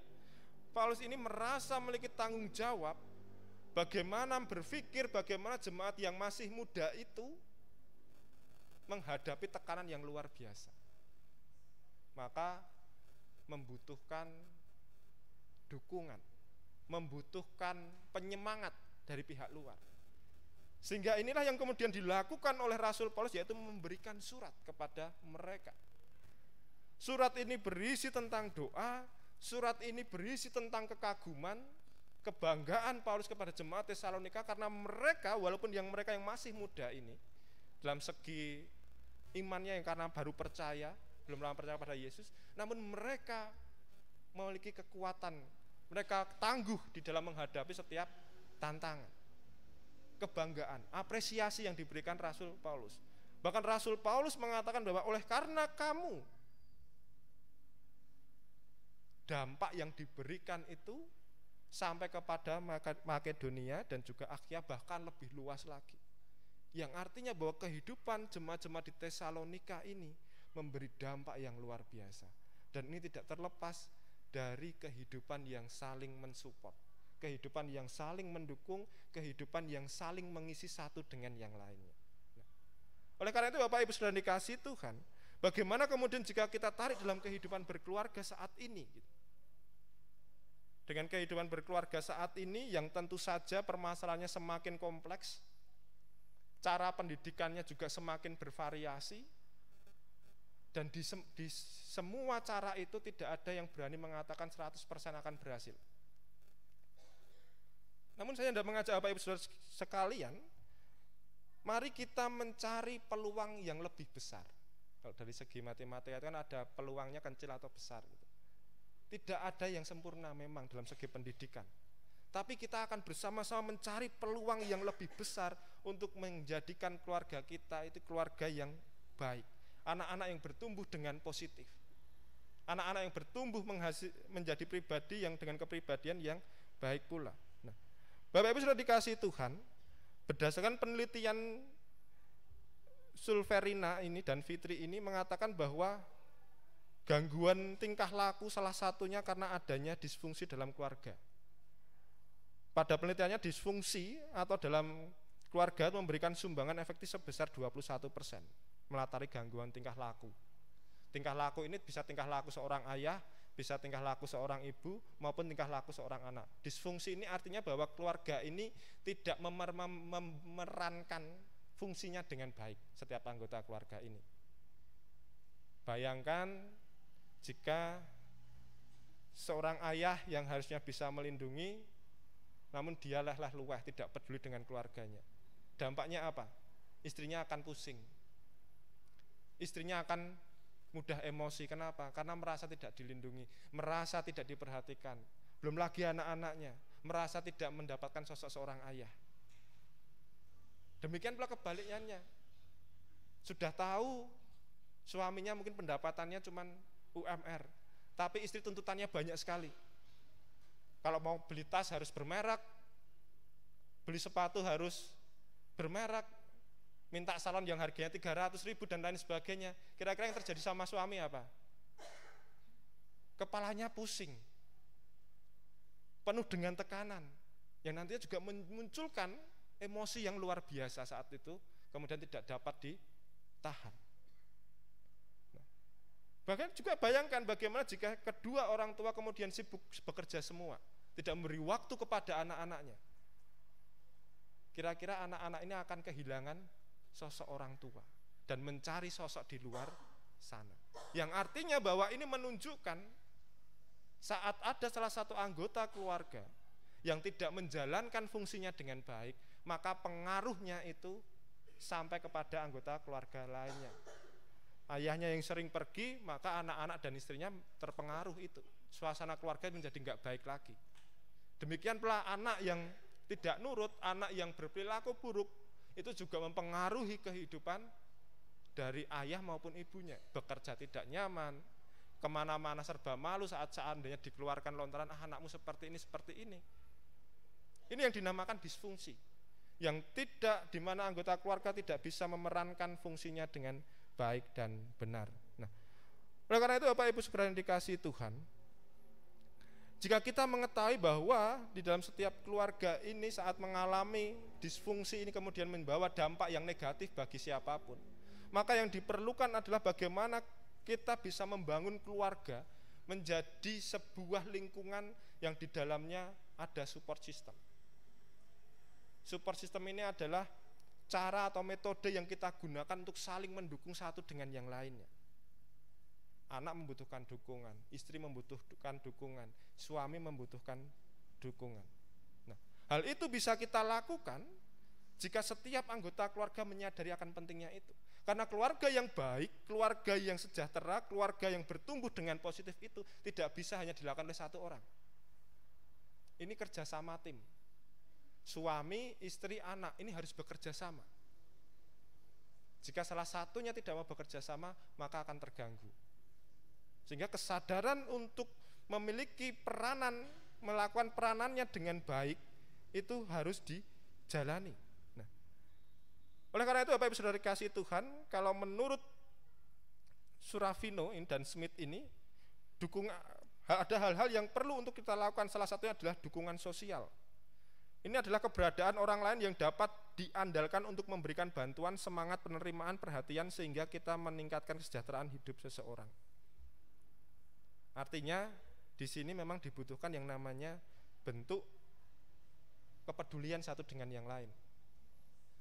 B: Paulus ini merasa memiliki tanggung jawab bagaimana berpikir, bagaimana jemaat yang masih muda itu menghadapi tekanan yang luar biasa. Maka membutuhkan dukungan, membutuhkan penyemangat dari pihak luar. Sehingga inilah yang kemudian dilakukan oleh Rasul Paulus, yaitu memberikan surat kepada mereka. Surat ini berisi tentang doa, surat ini berisi tentang kekaguman, kebanggaan Paulus kepada jemaat Tesalonika, karena mereka, walaupun mereka yang masih muda ini dalam segi imannya yang karena baru percaya, belum lama percaya pada Yesus, namun mereka memiliki kekuatan, mereka tangguh di dalam menghadapi setiap tantangan. Kebanggaan, apresiasi yang diberikan Rasul Paulus. Bahkan Rasul Paulus mengatakan bahwa oleh karena kamu, dampak yang diberikan itu sampai kepada Makedonia dan juga Akhia, bahkan lebih luas lagi. Yang artinya bahwa kehidupan jemaat-jemaat di Tesalonika ini memberi dampak yang luar biasa. Dan ini tidak terlepas dari kehidupan yang saling mensupport, kehidupan yang saling mendukung, kehidupan yang saling mengisi satu dengan yang lainnya. Nah, oleh karena itu Bapak Ibu sudah dikasih Tuhan, bagaimana kemudian jika kita tarik dalam kehidupan berkeluarga saat ini gitu. Dengan kehidupan berkeluarga saat ini yang tentu saja permasalahannya semakin kompleks, cara pendidikannya juga semakin bervariasi, dan di semua cara itu tidak ada yang berani mengatakan 100% akan berhasil. Namun saya hendak mengajak Bapak Ibu Saudara sekalian, mari kita mencari peluang yang lebih besar. Kalau dari segi matematika itu kan ada peluangnya kecil atau besar gitu. Tidak ada yang sempurna memang dalam segi pendidikan. Tapi kita akan bersama-sama mencari peluang yang lebih besar untuk menjadikan keluarga kita itu keluarga yang baik. Anak-anak yang bertumbuh dengan positif. Anak-anak yang bertumbuh menjadi pribadi yang dengan kepribadian yang baik pula. Nah, Bapak Ibu sudah dikasihi Tuhan, berdasarkan penelitian Sulverina ini dan Fitri ini mengatakan bahwa gangguan tingkah laku salah satunya karena adanya disfungsi dalam keluarga. Pada penelitiannya disfungsi atau dalam keluarga memberikan sumbangan efektif sebesar 21% melatari gangguan tingkah laku. Tingkah laku ini bisa tingkah laku seorang ayah, bisa tingkah laku seorang ibu, maupun tingkah laku seorang anak. Disfungsi ini artinya bahwa keluarga ini tidak memerankan fungsinya dengan baik setiap anggota keluarga ini. Bayangkan jika seorang ayah yang harusnya bisa melindungi, namun dia leh-leh luweh, tidak peduli dengan keluarganya. Dampaknya apa? Istrinya akan pusing. Istrinya akan mudah emosi. Kenapa? Karena merasa tidak dilindungi, merasa tidak diperhatikan. Belum lagi anak-anaknya merasa tidak mendapatkan sosok seorang ayah. Demikian pula kebalikannya. Sudah tahu suaminya mungkin pendapatannya cuma UMR, tapi istri tuntutannya banyak sekali. Kalau mau beli tas harus bermerek, beli sepatu harus bermerek, minta salon yang harganya 300.000 dan lain sebagainya. Kira-kira yang terjadi sama suami apa? Kepalanya pusing, penuh dengan tekanan, yang nantinya juga memunculkan emosi yang luar biasa saat itu, kemudian tidak dapat ditahan. Bahkan juga bayangkan bagaimana jika kedua orang tua kemudian sibuk bekerja semua, tidak memberi waktu kepada anak-anaknya. Kira-kira anak-anak ini akan kehilangan sosok orang tua dan mencari sosok di luar sana. Yang artinya bahwa ini menunjukkan saat ada salah satu anggota keluarga yang tidak menjalankan fungsinya dengan baik, maka pengaruhnya itu sampai kepada anggota keluarga lainnya. Ayahnya yang sering pergi, maka anak-anak dan istrinya terpengaruh itu. Suasana keluarga menjadi enggak baik lagi. Demikian pula anak yang tidak nurut, anak yang berperilaku buruk, itu juga mempengaruhi kehidupan dari ayah maupun ibunya. Bekerja tidak nyaman, kemana-mana serba malu saat seandainya dikeluarkan lontaran, anakmu seperti ini, seperti ini. Ini yang dinamakan disfungsi. Yang tidak, di mana anggota keluarga tidak bisa memerankan fungsinya dengan baik dan benar. Nah, oleh karena itu Bapak Ibu sekalian dikasihi Tuhan, jika kita mengetahui bahwa di dalam setiap keluarga ini saat mengalami disfungsi ini kemudian membawa dampak yang negatif bagi siapapun, maka yang diperlukan adalah bagaimana kita bisa membangun keluarga menjadi sebuah lingkungan yang di dalamnya ada support system. Support system ini adalah cara atau metode yang kita gunakan untuk saling mendukung satu dengan yang lainnya. Anak membutuhkan dukungan, istri membutuhkan dukungan, suami membutuhkan dukungan. Nah, hal itu bisa kita lakukan jika setiap anggota keluarga menyadari akan pentingnya itu. Karena keluarga yang baik, keluarga yang sejahtera, keluarga yang bertumbuh dengan positif itu tidak bisa hanya dilakukan oleh satu orang. Ini kerjasama tim. Suami, istri, anak ini harus bekerja sama. Jika salah satunya tidak mau bekerja sama, maka akan terganggu. Sehingga kesadaran untuk memiliki peranan, melakukan peranannya dengan baik, itu harus dijalani. Nah, oleh karena itu Bapak Ibu Saudara dikasihi Tuhan, kalau menurut Surafino dan Smith ini, ada hal-hal yang perlu untuk kita lakukan. Salah satunya adalah dukungan sosial. Ini adalah keberadaan orang lain yang dapat diandalkan untuk memberikan bantuan, semangat, penerimaan, perhatian sehingga kita meningkatkan kesejahteraan hidup seseorang. Artinya di sini memang dibutuhkan yang namanya bentuk kepedulian satu dengan yang lain.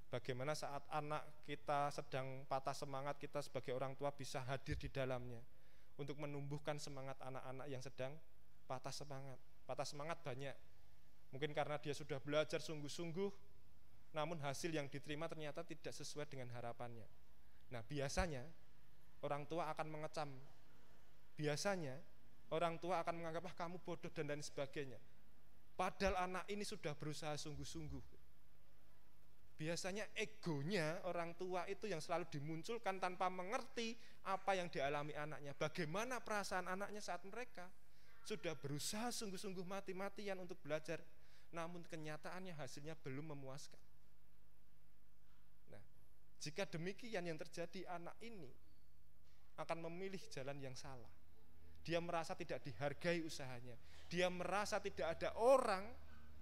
B: Bagaimana saat anak kita sedang patah semangat, kita sebagai orang tua bisa hadir di dalamnya untuk menumbuhkan semangat anak-anak yang sedang patah semangat. Patah semangat banyak. Mungkin karena dia sudah belajar sungguh-sungguh, namun hasil yang diterima ternyata tidak sesuai dengan harapannya. Nah, biasanya orang tua akan mengecam. Biasanya Orang tua akan menganggap kamu bodoh dan lain sebagainya. Padahal anak ini sudah berusaha sungguh-sungguh. Biasanya egonya orang tua itu yang selalu dimunculkan tanpa mengerti apa yang dialami anaknya. Bagaimana perasaan anaknya saat mereka sudah berusaha sungguh-sungguh mati-matian untuk belajar, namun kenyataannya hasilnya belum memuaskan. Nah, jika demikian yang terjadi, anak ini akan memilih jalan yang salah. Dia merasa tidak dihargai usahanya. Dia merasa tidak ada orang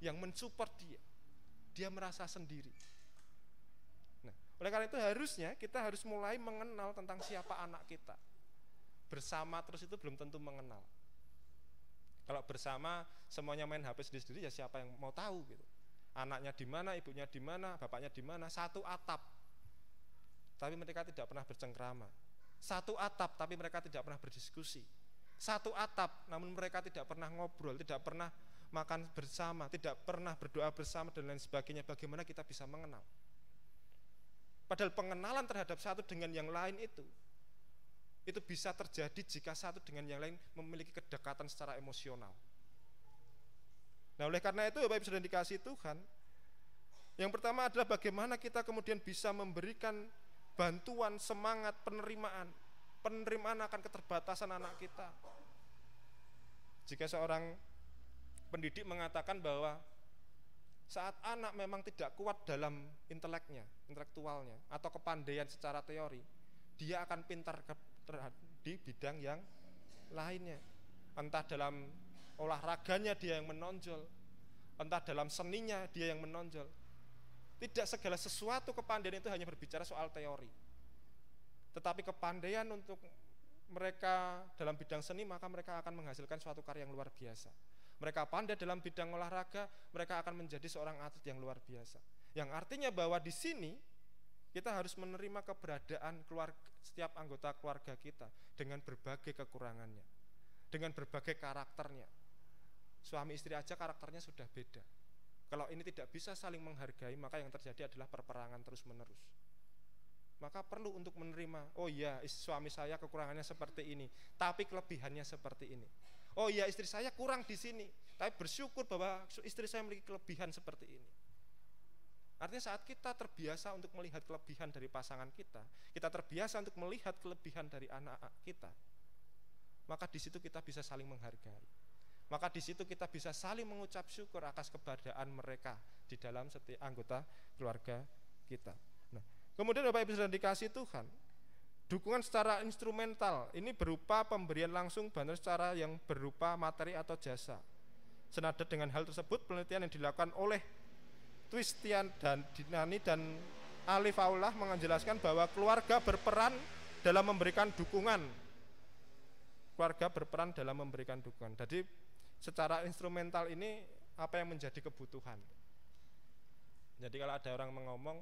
B: yang mensupport dia. Dia merasa sendiri. Nah, oleh karena itu harusnya kita harus mulai mengenal tentang siapa anak kita. Bersama terus itu belum tentu mengenal. Kalau bersama semuanya main HP sendiri-sendiri, ya siapa yang mau tahu gitu. Anaknya di mana, ibunya di mana, bapaknya di mana, satu atap. Tapi mereka tidak pernah bercengkrama. Satu atap tapi mereka tidak pernah berdiskusi. Satu atap namun mereka tidak pernah ngobrol, tidak pernah makan bersama, tidak pernah berdoa bersama dan lain sebagainya. Bagaimana kita bisa mengenal? Padahal pengenalan terhadap satu dengan yang lain itu bisa terjadi jika satu dengan yang lain memiliki kedekatan secara emosional. Nah, oleh karena itu Bapak Ibu sudah dikasihi Tuhan, yang pertama adalah bagaimana kita kemudian bisa memberikan bantuan, semangat, penerimaan akan keterbatasan anak kita. Jika seorang pendidik mengatakan bahwa saat anak memang tidak kuat dalam intelektualnya atau kepandaian secara teori, dia akan pintar di bidang yang lainnya. Entah dalam olahraganya dia yang menonjol, entah dalam seninya dia yang menonjol. Tidak segala sesuatu kepandaian itu hanya berbicara soal teori. Tetapi kepandaian untuk mereka dalam bidang seni, maka mereka akan menghasilkan suatu karya yang luar biasa. Mereka pandai dalam bidang olahraga, mereka akan menjadi seorang atlet yang luar biasa. Yang artinya bahwa di sini kita harus menerima keberadaan setiap anggota keluarga kita dengan berbagai kekurangannya, dengan berbagai karakternya. Suami istri aja karakternya sudah beda. Kalau ini tidak bisa saling menghargai, maka yang terjadi adalah perperangan terus-menerus. Maka perlu untuk menerima, oh iya suami saya kekurangannya seperti ini, tapi kelebihannya seperti ini. Oh iya istri saya kurang di sini, tapi bersyukur bahwa istri saya memiliki kelebihan seperti ini. Artinya saat kita terbiasa untuk melihat kelebihan dari pasangan kita terbiasa untuk melihat kelebihan dari anak kita, maka di situ kita bisa saling menghargai. Maka di situ kita bisa saling mengucap syukur atas keberadaan mereka di dalam setiap anggota keluarga kita. Nah, kemudian Bapak Ibu sudah dikasihi Tuhan, dukungan secara instrumental ini berupa pemberian langsung bantuan secara yang berupa materi atau jasa. Senada dengan hal tersebut, penelitian yang dilakukan oleh Twistian dan Dinani dan Alif Aullah menjelaskan bahwa keluarga berperan dalam memberikan dukungan. Keluarga berperan dalam memberikan dukungan. Jadi secara instrumental ini apa yang menjadi kebutuhan. Jadi kalau ada orang mengomong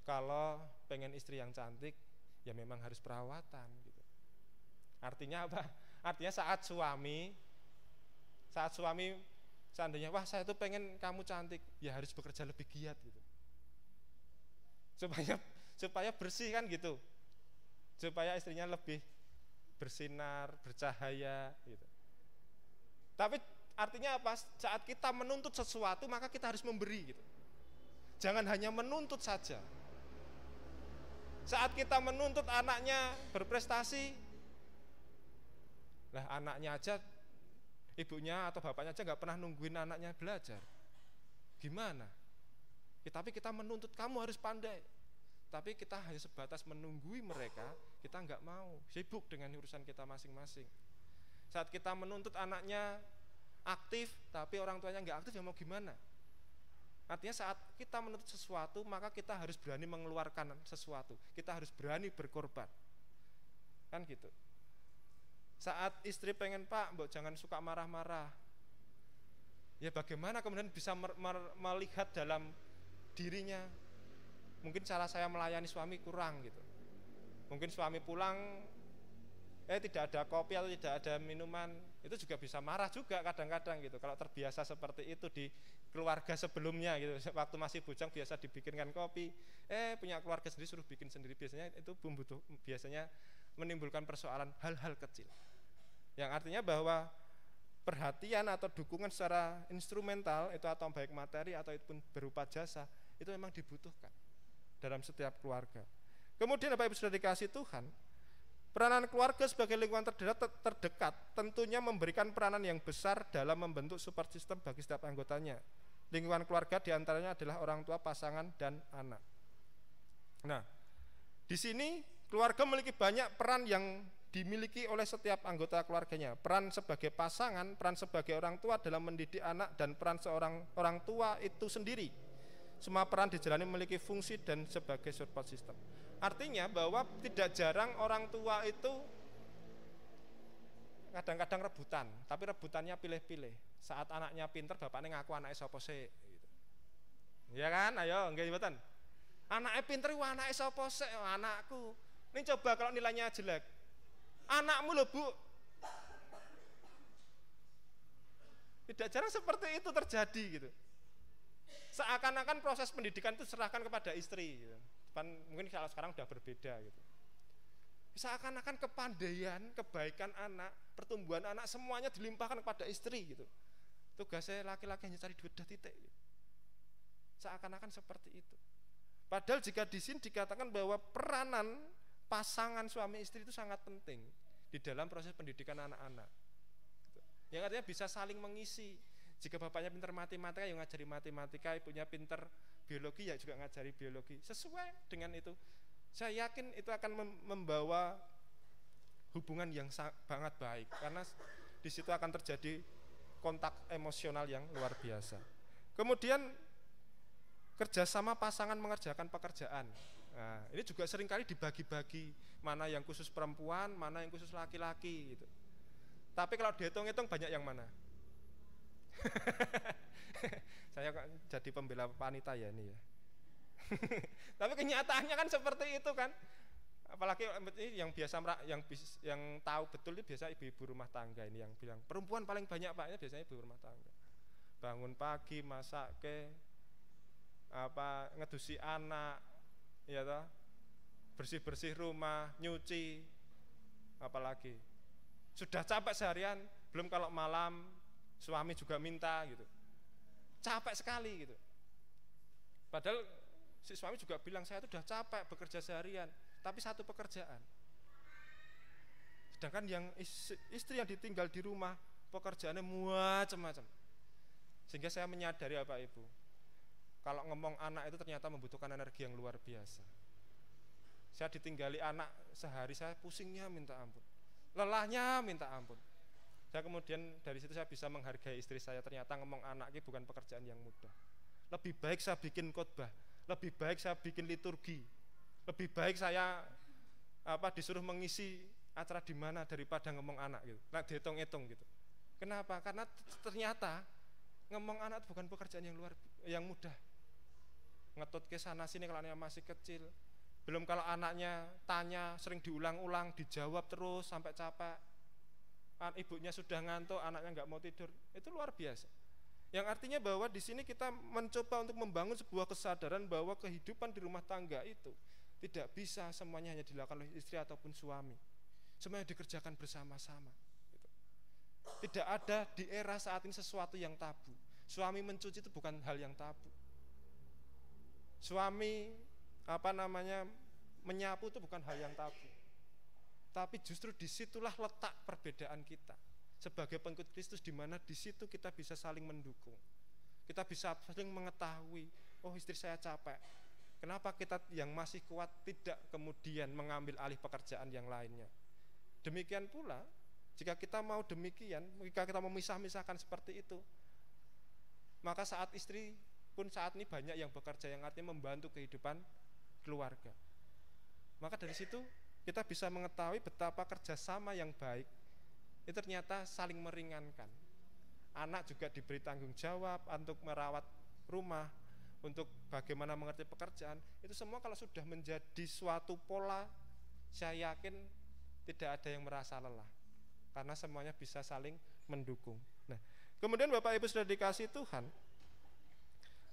B: kalau pengen istri yang cantik, ya memang harus perawatan gitu. Artinya apa? Artinya saat suami seandainya, wah saya tuh pengen kamu cantik, ya harus bekerja lebih giat gitu. Supaya bersih kan gitu. Supaya istrinya lebih bersinar, bercahaya gitu. Tapi artinya apa? Saat kita menuntut sesuatu, maka kita harus memberi gitu. Jangan hanya menuntut saja. Saat kita menuntut anaknya berprestasi, lah anaknya aja, ibunya atau bapaknya aja nggak pernah nungguin anaknya belajar. Gimana? Tapi kita menuntut kamu harus pandai. Tapi kita hanya sebatas menunggui mereka, kita nggak mau, sibuk dengan urusan kita masing-masing. Saat kita menuntut anaknya aktif, tapi orang tuanya nggak aktif, ya mau gimana? Artinya saat kita menuntut sesuatu, maka kita harus berani mengeluarkan sesuatu. Kita harus berani berkorban. Kan gitu. Saat istri pengen, Pak, mbok jangan suka marah-marah. Ya bagaimana kemudian bisa melihat dalam dirinya, mungkin cara saya melayani suami kurang gitu. Mungkin suami pulang, tidak ada kopi atau tidak ada minuman, itu juga bisa marah juga kadang-kadang gitu. Kalau terbiasa seperti itu di keluarga sebelumnya gitu, waktu masih bujang biasa dibikinkan kopi, punya keluarga sendiri suruh bikin sendiri, biasanya itu biasanya menimbulkan persoalan hal-hal kecil. Yang artinya bahwa perhatian atau dukungan secara instrumental itu atau baik materi atau itu pun berupa jasa itu memang dibutuhkan dalam setiap keluarga. Kemudian Bapak Ibu sudah dikasih Tuhan, peranan keluarga sebagai lingkungan terdekat tentunya memberikan peranan yang besar dalam membentuk support system bagi setiap anggotanya. Lingkungan keluarga diantaranya adalah orang tua, pasangan, dan anak. Nah, di sini keluarga memiliki banyak peran yang dimiliki oleh setiap anggota keluarganya. Peran sebagai pasangan, peran sebagai orang tua dalam mendidik anak, dan peran seorang orang tua itu sendiri. Semua peran dijalani memiliki fungsi dan sebagai support system. Artinya bahwa tidak jarang orang tua itu kadang-kadang rebutan, tapi rebutannya pilih-pilih. Saat anaknya pinter, bapaknya ngaku anaknya sapa sih gitu. Ya kan? Ayo, nggih mboten. Anaknya pinter, wah anaknya sapa sih? Anakku. Ini coba kalau nilainya jelek. Anakmu loh, Bu. Tidak jarang seperti itu terjadi gitu. Seakan-akan proses pendidikan itu serahkan kepada istri gitu. Mungkin kalau sekarang sudah berbeda gitu. Seakan-akan kepandaian, kebaikan anak, pertumbuhan anak semuanya dilimpahkan kepada istri gitu. Tugasnya laki-laki hanya cari duit dah titik gitu. Seakan-akan seperti itu. Padahal jika di sini dikatakan bahwa peranan pasangan suami istri itu sangat penting di dalam proses pendidikan anak-anak. Yang artinya bisa saling mengisi. Jika bapaknya pintar matematika, ya ngajari matematika, ibunya pintar biologi, ya juga ngajari biologi. Sesuai dengan itu. Saya yakin itu akan membawa hubungan yang sangat baik, karena di situ akan terjadi kontak emosional yang luar biasa. Kemudian kerjasama pasangan mengerjakan pekerjaan. Nah, ini juga seringkali dibagi-bagi, mana yang khusus perempuan, mana yang khusus laki-laki gitu. Tapi kalau dihitung-hitung banyak yang mana? Saya kok jadi pembela wanita ya ini ya. Tapi kenyataannya kan seperti itu kan. Apalagi yang biasa yang tahu betul itu biasa ibu-ibu rumah tangga ini yang bilang perempuan paling banyak Pak, biasanya ibu rumah tangga. Bangun pagi, masak ngedusi anak, ya toh, bersih-bersih rumah, nyuci, apalagi sudah capek seharian, belum kalau malam suami juga minta gitu, capek sekali gitu. Padahal si suami juga bilang saya itu sudah capek bekerja seharian, tapi satu pekerjaan. Sedangkan yang istri yang ditinggal di rumah pekerjaannya macam-macam. Sehingga saya menyadari Bapak Ibu, kalau ngomong anak itu ternyata membutuhkan energi yang luar biasa. Saya ditinggali anak sehari, saya pusingnya minta ampun, lelahnya minta ampun. Saya kemudian dari situ saya bisa menghargai istri saya. Ternyata ngomong anak ini bukan pekerjaan yang mudah. Lebih baik saya bikin khotbah, lebih baik saya bikin liturgi, lebih baik saya disuruh mengisi acara di mana daripada ngomong anak gitu. Nah, dihitung-hitung gitu. Kenapa? Karena ternyata ngomong anak itu bukan pekerjaan yang mudah. Ngetut ke sana sini kalau anaknya masih kecil. Belum kalau anaknya tanya sering diulang-ulang, dijawab terus sampai capek. Ibunya sudah ngantuk, anaknya nggak mau tidur. Itu luar biasa. Yang artinya bahwa di sini kita mencoba untuk membangun sebuah kesadaran bahwa kehidupan di rumah tangga itu tidak bisa semuanya hanya dilakukan oleh istri ataupun suami. Semuanya dikerjakan bersama-sama. Tidak ada di era saat ini sesuatu yang tabu. Suami mencuci itu bukan hal yang tabu. Suami menyapu itu bukan hal yang tabu. Tapi justru disitulah letak perbedaan kita sebagai pengikut Kristus, di mana di situ kita bisa saling mendukung. Kita bisa saling mengetahui, oh istri saya capek. Kenapa kita yang masih kuat tidak kemudian mengambil alih pekerjaan yang lainnya? Demikian pula jika kita mau demikian, jika kita memisah-misahkan seperti itu, maka saat istri pun saat ini banyak yang bekerja, yang artinya membantu kehidupan keluarga. Maka dari situ kita bisa mengetahui betapa kerjasama yang baik itu ternyata saling meringankan. Anak juga diberi tanggung jawab untuk merawat rumah, untuk bagaimana mengerti pekerjaan. Itu semua kalau sudah menjadi suatu pola, saya yakin tidak ada yang merasa lelah, karena semuanya bisa saling mendukung. Nah, kemudian Bapak Ibu sudah dikasih Tuhan,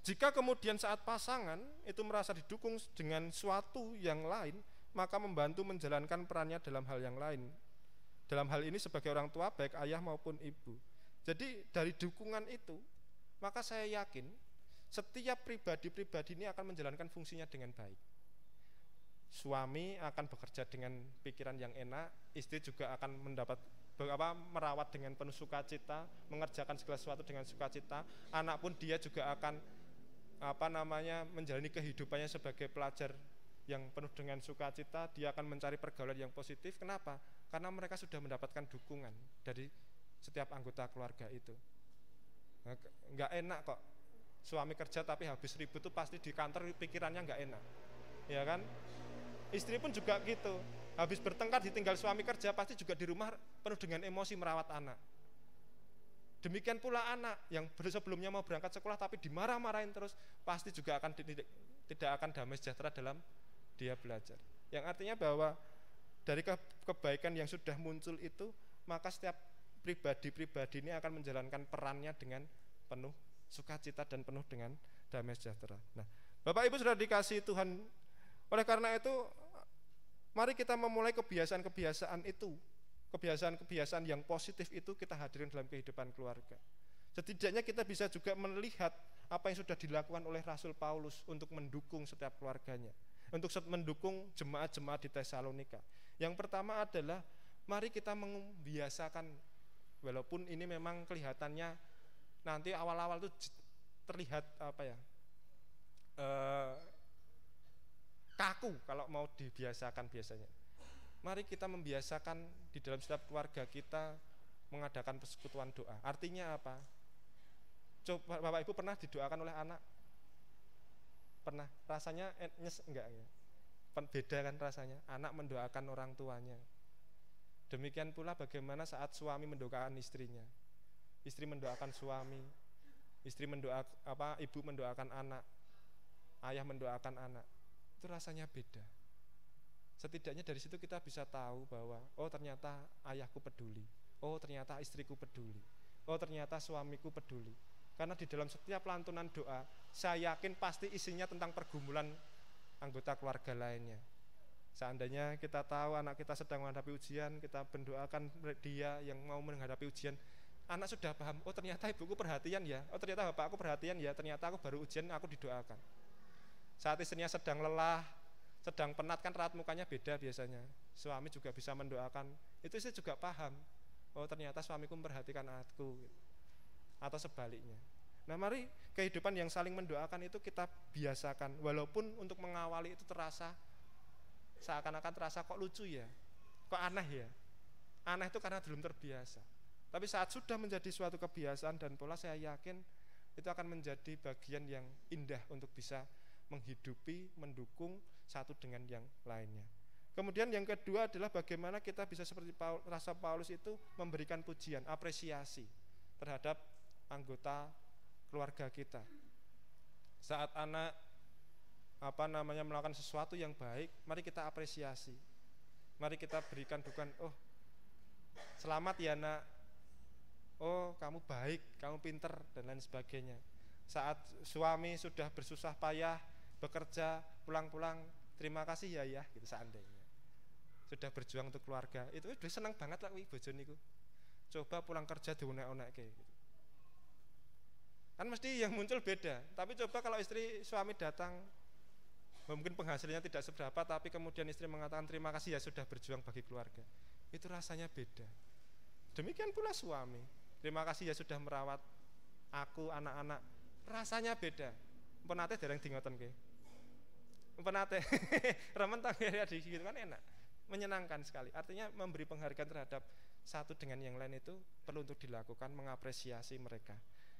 B: jika kemudian saat pasangan itu merasa didukung dengan suatu yang lain, maka membantu menjalankan perannya dalam hal yang lain. Dalam hal ini sebagai orang tua baik ayah maupun ibu. Jadi dari dukungan itu, maka saya yakin setiap pribadi-pribadi ini akan menjalankan fungsinya dengan baik. Suami akan bekerja dengan pikiran yang enak, istri juga akan merawat dengan penuh sukacita, mengerjakan segala sesuatu dengan sukacita. Anak pun dia juga akan menjalani kehidupannya sebagai pelajar yang penuh dengan sukacita. Dia akan mencari pergaulan yang positif. Kenapa? Karena mereka sudah mendapatkan dukungan dari setiap anggota keluarga itu. Nggak enak kok suami kerja tapi habis ribut tuh pasti di kantor pikirannya nggak enak, ya kan? Istri pun juga gitu, habis bertengkar ditinggal suami kerja pasti juga di rumah penuh dengan emosi merawat anak. Demikian pula anak yang sebelumnya mau berangkat sekolah tapi dimarah-marahin terus, pasti juga akan tidak akan damai sejahtera dalam dia belajar. Yang artinya bahwa dari kebaikan yang sudah muncul itu, maka setiap pribadi-pribadi ini akan menjalankan perannya dengan penuh sukacita dan penuh dengan damai sejahtera. Nah, Bapak Ibu sudah dikasihi Tuhan. Oleh karena itu, mari kita memulai kebiasaan-kebiasaan itu, kebiasaan-kebiasaan yang positif itu kita hadirin dalam kehidupan keluarga. Setidaknya kita bisa juga melihat apa yang sudah dilakukan oleh Rasul Paulus untuk mendukung setiap keluarganya, untuk mendukung jemaat-jemaat di Tesalonika. Yang pertama adalah mari kita membiasakan, walaupun ini memang kelihatannya nanti awal-awal itu terlihat kaku kalau mau dibiasakan biasanya. Mari kita membiasakan di dalam setiap keluarga kita mengadakan persekutuan doa. Artinya apa? Coba Bapak Ibu pernah didoakan oleh anak? Pernah? Rasanya enggak ya? Beda kan rasanya, anak mendoakan orang tuanya. Demikian pula bagaimana saat suami mendoakan istrinya, istri mendoakan suami, ibu mendoakan anak, ayah mendoakan anak. Itu rasanya beda. Setidaknya dari situ kita bisa tahu bahwa oh ternyata ayahku peduli, oh ternyata istriku peduli, oh ternyata suamiku peduli. Karena di dalam setiap lantunan doa, saya yakin pasti isinya tentang pergumulan anggota keluarga lainnya. Seandainya kita tahu anak kita sedang menghadapi ujian, kita mendoakan dia yang mau menghadapi ujian, anak sudah paham, oh ternyata ibuku perhatian ya, oh ternyata bapakku perhatian ya, ternyata aku baru ujian, aku didoakan. Saat istrinya sedang lelah, sedang penat, kan raut mukanya beda biasanya. Suami juga bisa mendoakan, itu istri juga paham, oh ternyata suamiku memperhatikan aku, atau sebaliknya. Nah mari kehidupan yang saling mendoakan itu kita biasakan, walaupun untuk mengawali itu terasa seakan-akan terasa kok lucu ya, kok aneh ya. Aneh itu karena belum terbiasa. Tapi saat sudah menjadi suatu kebiasaan dan pola, saya yakin itu akan menjadi bagian yang indah untuk bisa menghidupi, mendukung satu dengan yang lainnya. Kemudian yang kedua adalah bagaimana kita bisa seperti Rasul Paulus itu memberikan pujian, apresiasi terhadap anggota keluarga kita. Saat anak melakukan sesuatu yang baik, mari kita apresiasi. Mari kita berikan dukungan, oh selamat ya nak, oh kamu baik, kamu pinter, dan lain sebagainya. Saat suami sudah bersusah payah bekerja, pulang-pulang, terima kasih ya, gitu seandainya. Sudah berjuang untuk keluarga, itu udah senang banget lah bojo niku. Coba pulang kerja diunek-unekke gitu. Kan mesti yang muncul beda. Tapi coba kalau istri suami datang, mungkin penghasilannya tidak seberapa, tapi kemudian istri mengatakan terima kasih ya sudah berjuang bagi keluarga. Itu rasanya beda. Demikian pula suami, terima kasih ya sudah merawat aku, anak-anak. Rasanya beda. Penate dereng dingoten nggih. Penate remen tak ya gitu kan enak. Menyenangkan sekali. Artinya memberi penghargaan terhadap satu dengan yang lain itu perlu untuk dilakukan, mengapresiasi mereka.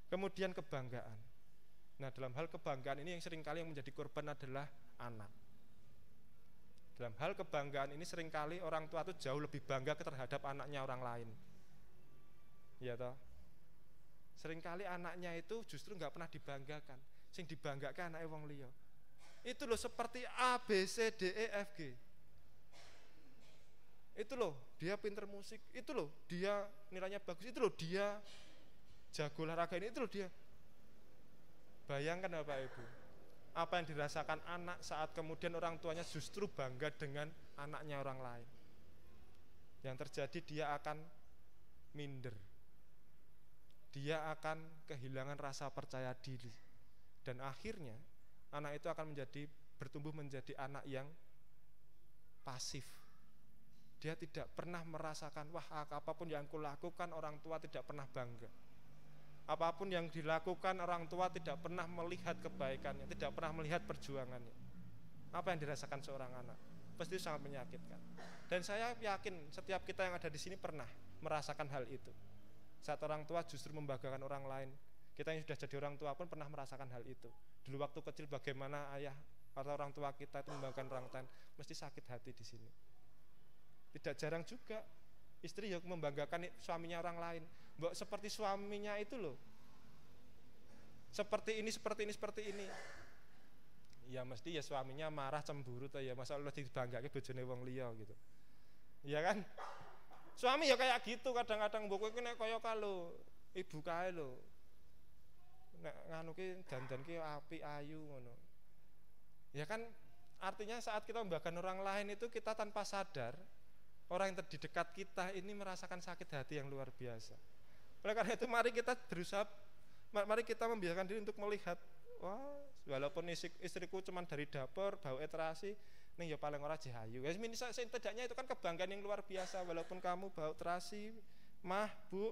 B: Kemudian kebanggaan. Nah, dalam hal kebanggaan ini yang seringkali yang menjadi korban adalah anak. Dalam hal kebanggaan ini seringkali orang tua itu jauh lebih bangga terhadap anaknya orang lain. Ya toh? Seringkali anaknya itu justru nggak pernah dibanggakan. Sing dibanggakan anaknya wong liya. Itu loh seperti A, B, C, D, E, F, G. Itu loh dia pinter musik. Itu loh dia nilainya bagus. Itu loh dia jago olahraga ini. Itu loh dia. Bayangkan Bapak Ibu, apa yang dirasakan anak saat kemudian orang tuanya justru bangga dengan anaknya orang lain. Yang terjadi dia akan minder. Dia akan kehilangan rasa percaya diri. Dan akhirnya anak itu akan bertumbuh menjadi anak yang pasif. Dia tidak pernah merasakan, wah apapun yang kulakukan orang tua tidak pernah bangga. Apapun yang dilakukan orang tua tidak pernah melihat kebaikannya, tidak pernah melihat perjuangannya. Apa yang dirasakan seorang anak? Pasti sangat menyakitkan. Dan saya yakin setiap kita yang ada di sini pernah merasakan hal itu. Saat orang tua justru membanggakan orang lain. Kita yang sudah jadi orang tua pun pernah merasakan hal itu. Dulu waktu kecil bagaimana ayah atau orang tua kita itu membanggakan orang lain, mesti sakit hati di sini. Tidak jarang juga istri yang membanggakan suaminya orang lain. Mbok seperti suaminya itu loh. Seperti ini. Ya mesti ya suaminya marah cemburu tuh ya, masa Allah dibanggakan bojone wong liya gitu. Iya kan? Suami ya kayak gitu kadang-kadang mbok kowe nek kaya kalo ibu kae lho. Nek nganu ki dandan ki apik ayu ngono. Ya kan artinya saat kita membanggakan orang lain itu kita tanpa sadar orang yang di dekat kita ini merasakan sakit hati yang luar biasa. Oleh karena itu mari kita berusaha, mari kita membiasakan diri untuk melihat, wah walaupun istriku cuma dari dapur bau terasi, nih ya paling ora jahayu. Ya setidaknya itu kan kebanggaan yang luar biasa. Walaupun kamu bau terasi, mah bu,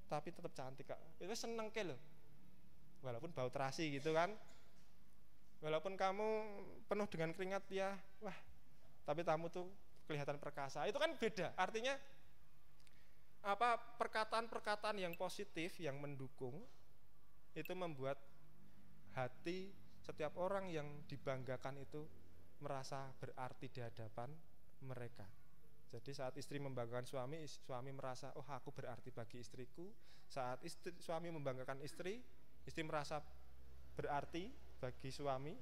B: tapi tetap cantik kak. Itu seneng ke loh. Walaupun bau terasi gitu kan. Walaupun kamu penuh dengan keringat ya, wah, tapi kamu tuh kelihatan perkasa. Itu kan beda. Artinya perkataan-perkataan yang positif yang mendukung itu membuat hati setiap orang yang dibanggakan itu merasa berarti di hadapan mereka. Jadi saat istri membanggakan suami merasa oh aku berarti bagi istriku. Saat suami membanggakan istri merasa berarti bagi suami,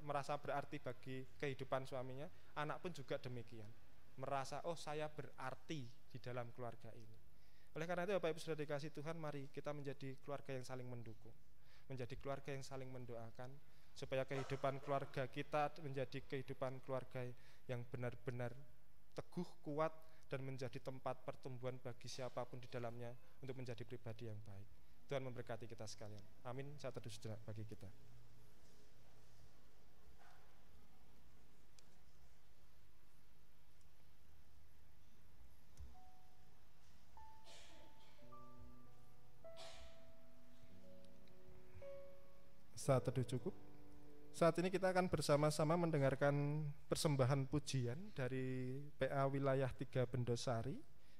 B: merasa berarti bagi kehidupan suaminya. Anak pun juga demikian, merasa oh saya berarti di dalam keluarga ini. Oleh karena itu Bapak Ibu Saudara dikasih Tuhan, mari kita menjadi keluarga yang saling mendukung, menjadi keluarga yang saling mendoakan, supaya kehidupan keluarga kita menjadi kehidupan keluarga yang benar-benar teguh, kuat, dan menjadi tempat pertumbuhan bagi siapapun di dalamnya untuk menjadi pribadi yang baik. Tuhan memberkati kita sekalian. Amin. Saat teduh sejenak bagi kita. Saat teduh cukup. Saat ini kita akan bersama-sama mendengarkan persembahan pujian dari PA Wilayah 3 Bendosari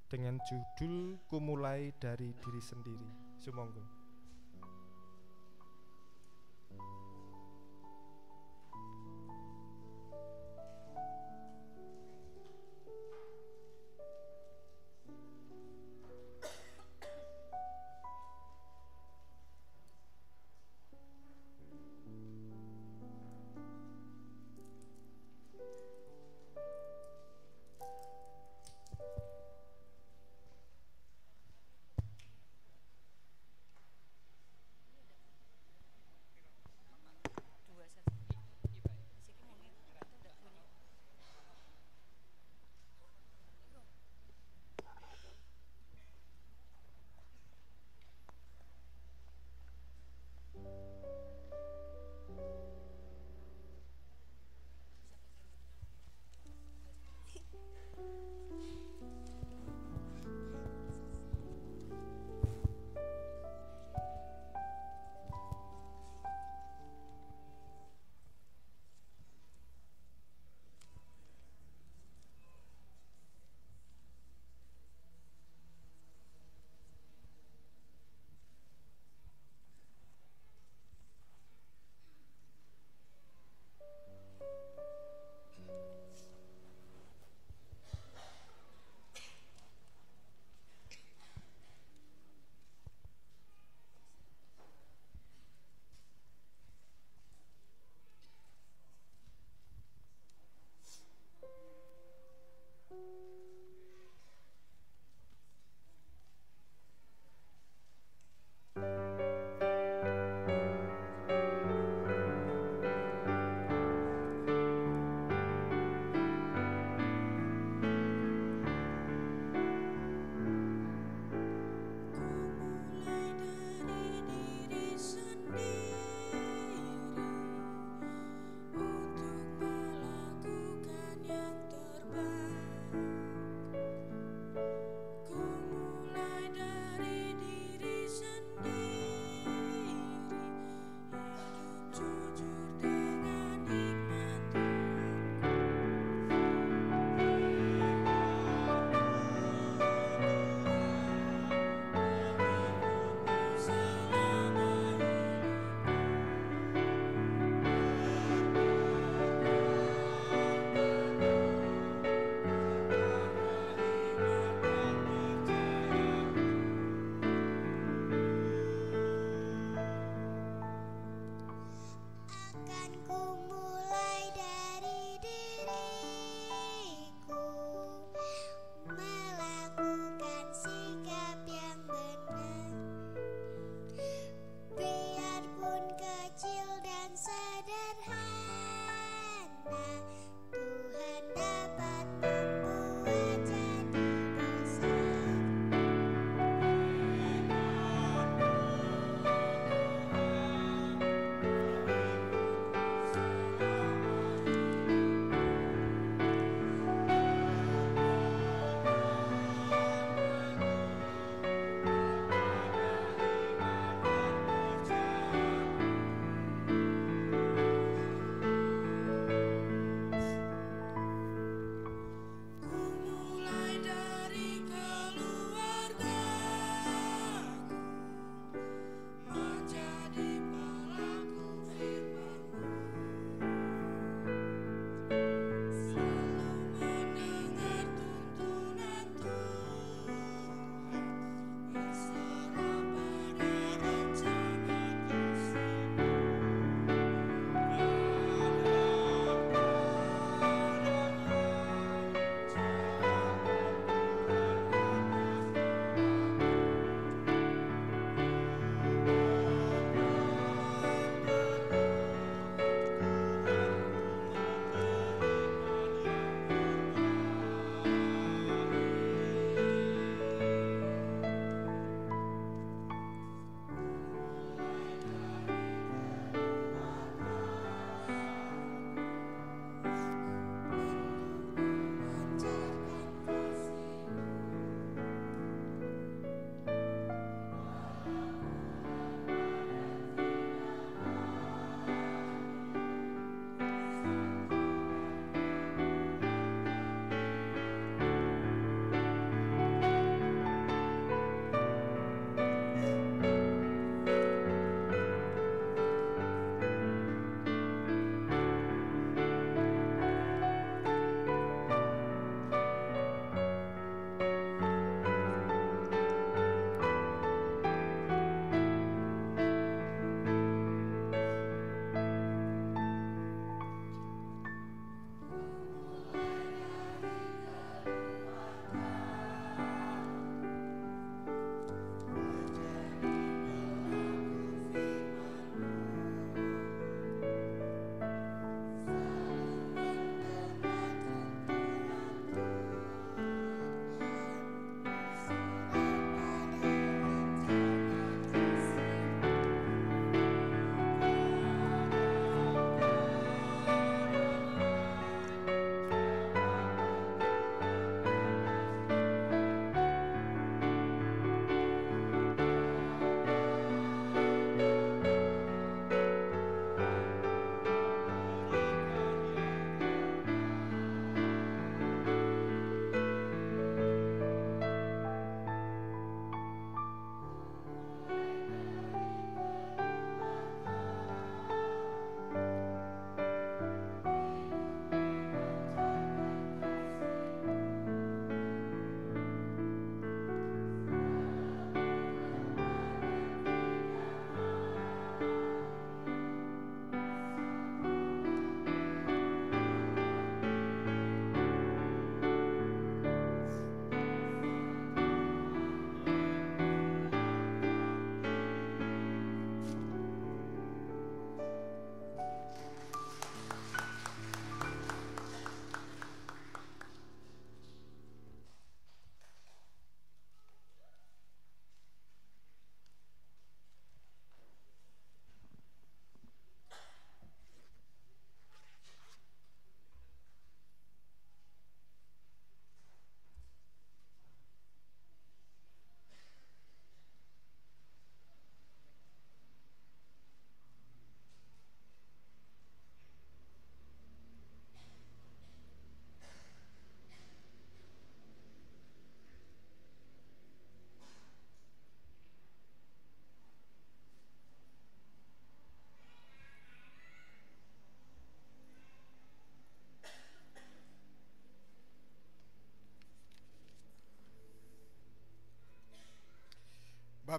B: dengan judul Kumulai dari Diri Sendiri. Sumangga.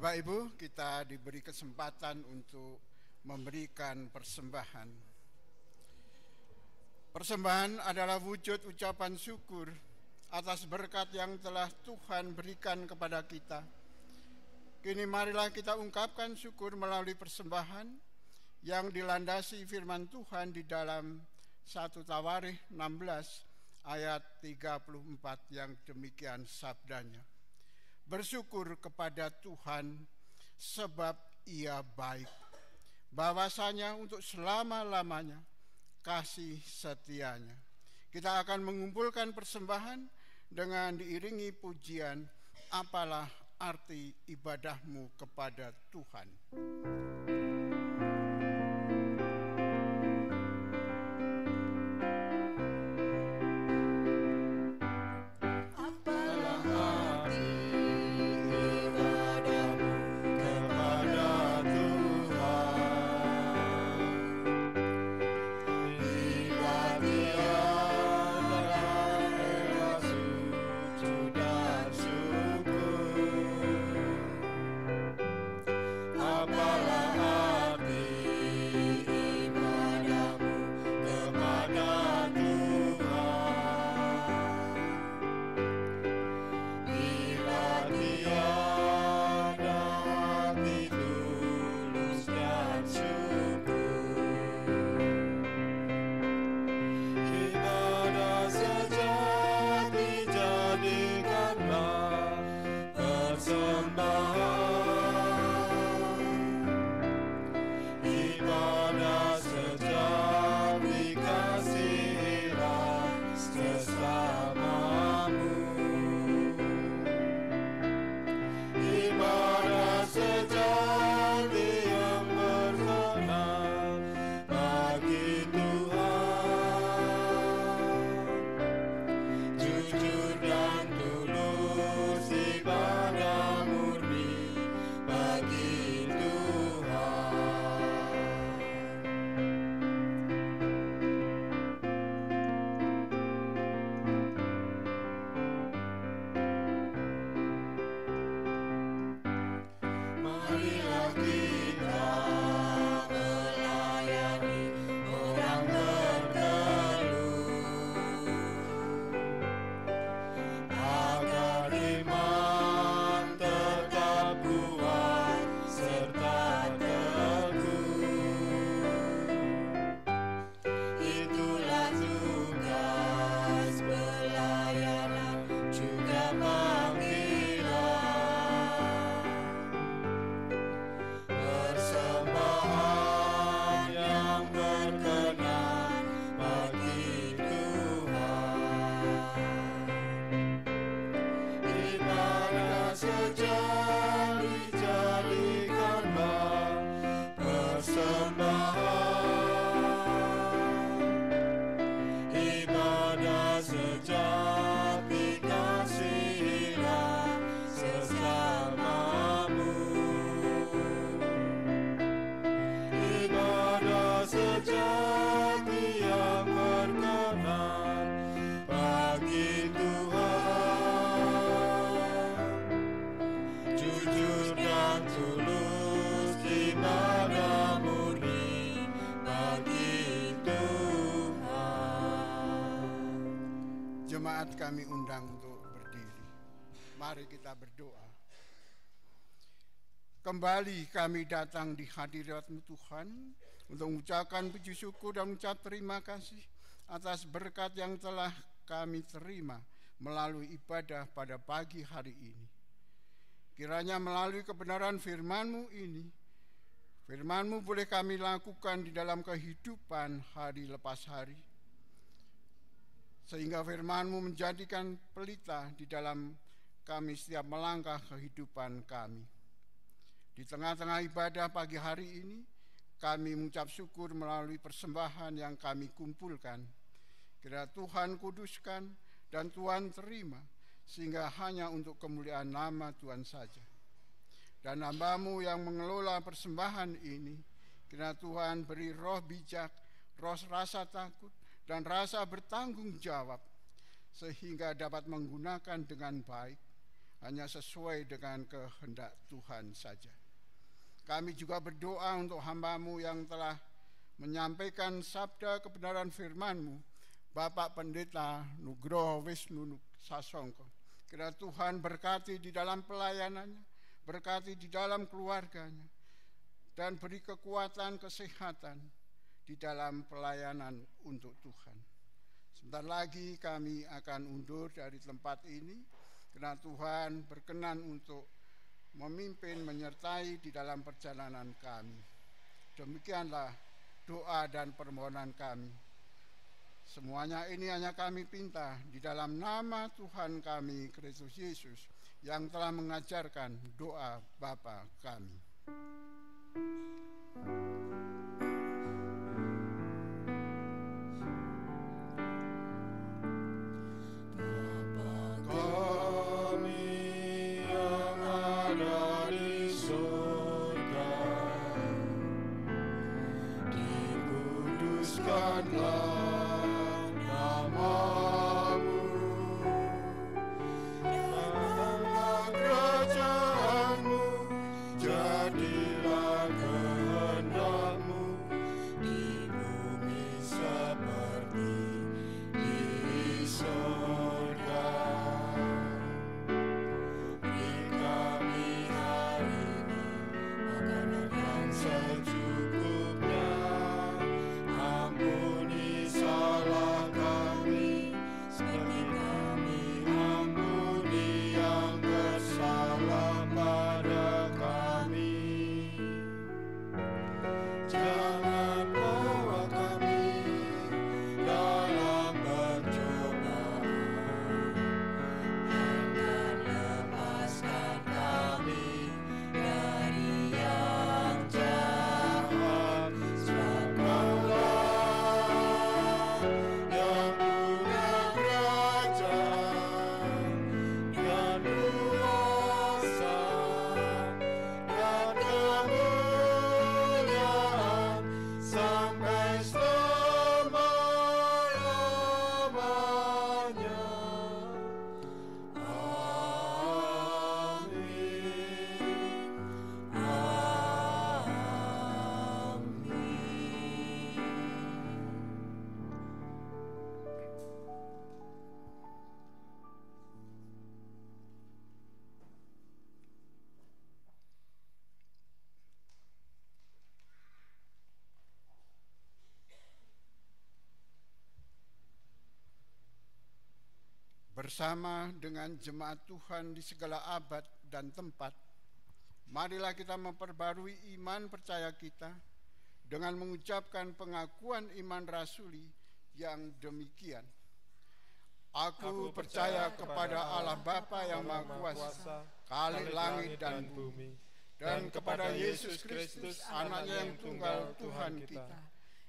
D: Bapak Ibu, kita diberi kesempatan untuk memberikan persembahan. Persembahan adalah wujud ucapan syukur atas berkat yang telah Tuhan berikan kepada kita. Kini marilah kita ungkapkan syukur melalui persembahan yang dilandasi firman Tuhan di dalam 1 Tawarikh 16 ayat 34 yang demikian sabdanya. Bersyukur kepada Tuhan sebab Ia baik, bahwasanya untuk selama-lamanya kasih setianya. Kita akan mengumpulkan persembahan dengan diiringi pujian, apalah arti ibadahmu kepada Tuhan. Jemaat kami undang untuk berdiri. Mari kita berdoa. Kembali kami datang di hadirat-Mu Tuhan untuk mengucapkan puji syukur dan mengucap terima kasih atas berkat yang telah kami terima melalui ibadah pada pagi hari ini. Kiranya melalui kebenaran firman-Mu ini, firman-Mu boleh kami lakukan di dalam kehidupan hari lepas hari, sehingga firman-Mu menjadikan pelita di dalam kami setiap melangkah kehidupan kami. Di tengah-tengah ibadah pagi hari ini, kami mengucap syukur melalui persembahan yang kami kumpulkan. Kiranya Tuhan kuduskan dan Tuhan terima, sehingga hanya untuk kemuliaan nama Tuhan saja. Dan hamba-Mu yang mengelola persembahan ini, kiranya Tuhan beri roh bijak, roh rasa takut, dan rasa bertanggung jawab, sehingga dapat menggunakan dengan baik hanya sesuai dengan kehendak Tuhan saja. Kami juga berdoa untuk hamba-Mu yang telah menyampaikan sabda kebenaran firman-Mu, Bapak Pendeta Nugroho Wisnu Sasongko. Kiranya Tuhan berkati di dalam pelayanannya, berkati di dalam keluarganya, dan beri kekuatan, kesehatan di dalam pelayanan untuk Tuhan. Sebentar lagi kami akan undur dari tempat ini, karena Tuhan berkenan untuk memimpin, menyertai di dalam perjalanan kami. Demikianlah doa dan permohonan kami. Semuanya ini hanya kami pinta di dalam nama Tuhan kami, Kristus Yesus, yang telah mengajarkan doa Bapa kami. Bersama dengan jemaat Tuhan di segala abad dan tempat, marilah kita memperbarui iman percaya kita dengan mengucapkan pengakuan iman rasuli yang demikian. Aku percaya kepada Allah Bapa yang Maha Kuasa, Khalik langit dan bumi, dan kepada Yesus Kristus, Anaknya yang tunggal Tuhan kita,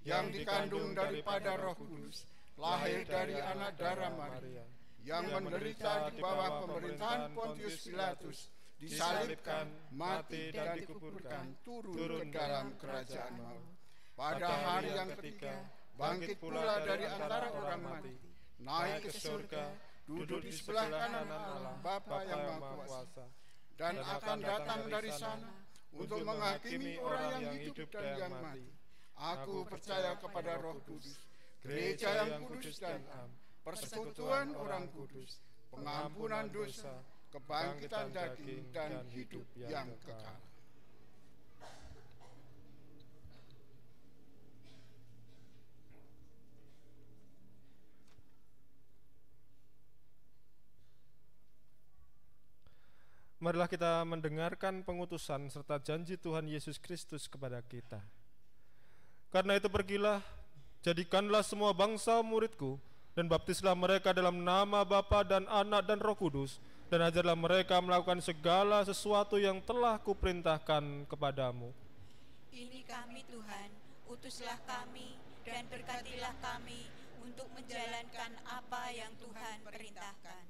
D: yang dikandung daripada Roh Kudus, lahir dari anak darah Maria, yang menderita di bawah pemerintahan Pontius Pilatus, disalibkan, mati dan dikuburkan, turun ke dalam kerajaan maut. Pada hari yang ketiga, bangkit pula dari antara orang mati, naik ke surga, duduk di sebelah kanan Allah Bapa yang Maha Kuasa, dan akan datang dari sana untuk menghakimi orang yang hidup dan yang mati. Aku percaya kepada Roh Kudus, gereja yang kudus dan am, persekutuan orang kudus, pengampunan dosa, kebangkitan daging, dan hidup yang kekal.
B: Marilah kita mendengarkan pengutusan serta janji Tuhan Yesus Kristus kepada kita. Karena itu pergilah, jadikanlah semua bangsa muridku, dan baptislah mereka dalam nama Bapa dan Anak dan Roh Kudus, dan ajarlah mereka melakukan segala sesuatu yang telah kuperintahkan kepadamu.
C: Ini kami Tuhan, utuslah kami dan berkatilah kami untuk menjalankan apa yang Tuhan perintahkan.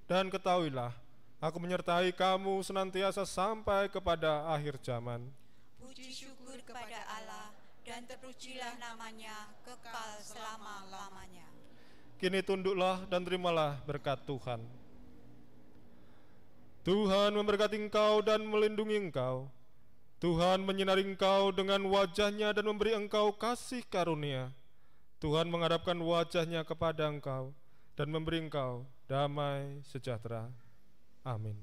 B: Dan ketahuilah, aku menyertai kamu senantiasa sampai kepada akhir zaman.
C: Puji syukur kepada Allah, dan terpujilah namanya kekal selama-lamanya. Kini
B: tunduklah dan terimalah berkat Tuhan. Tuhan memberkati engkau dan melindungi engkau. Tuhan menyinari engkau dengan wajah-Nya dan memberi engkau kasih karunia. Tuhan menghadapkan wajah-Nya kepada engkau dan memberi engkau damai sejahtera. Amin.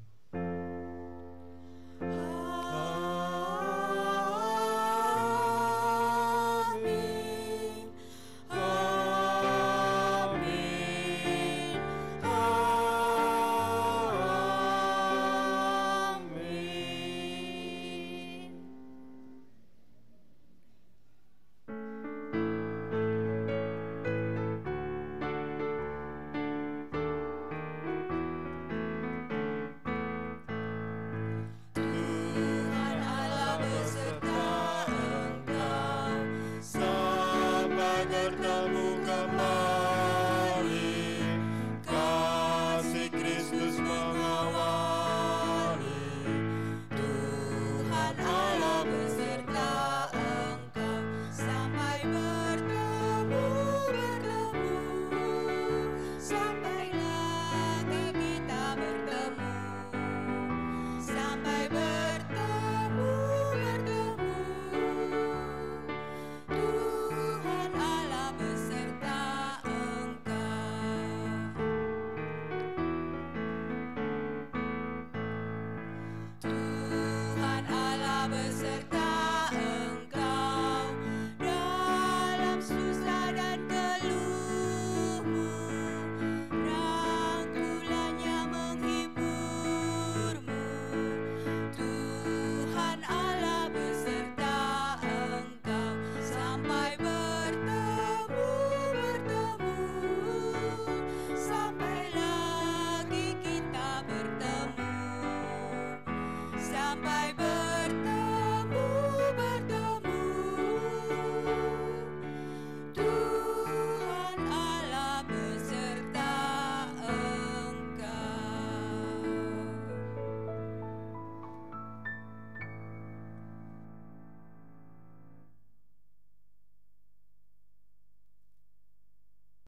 C: Sampai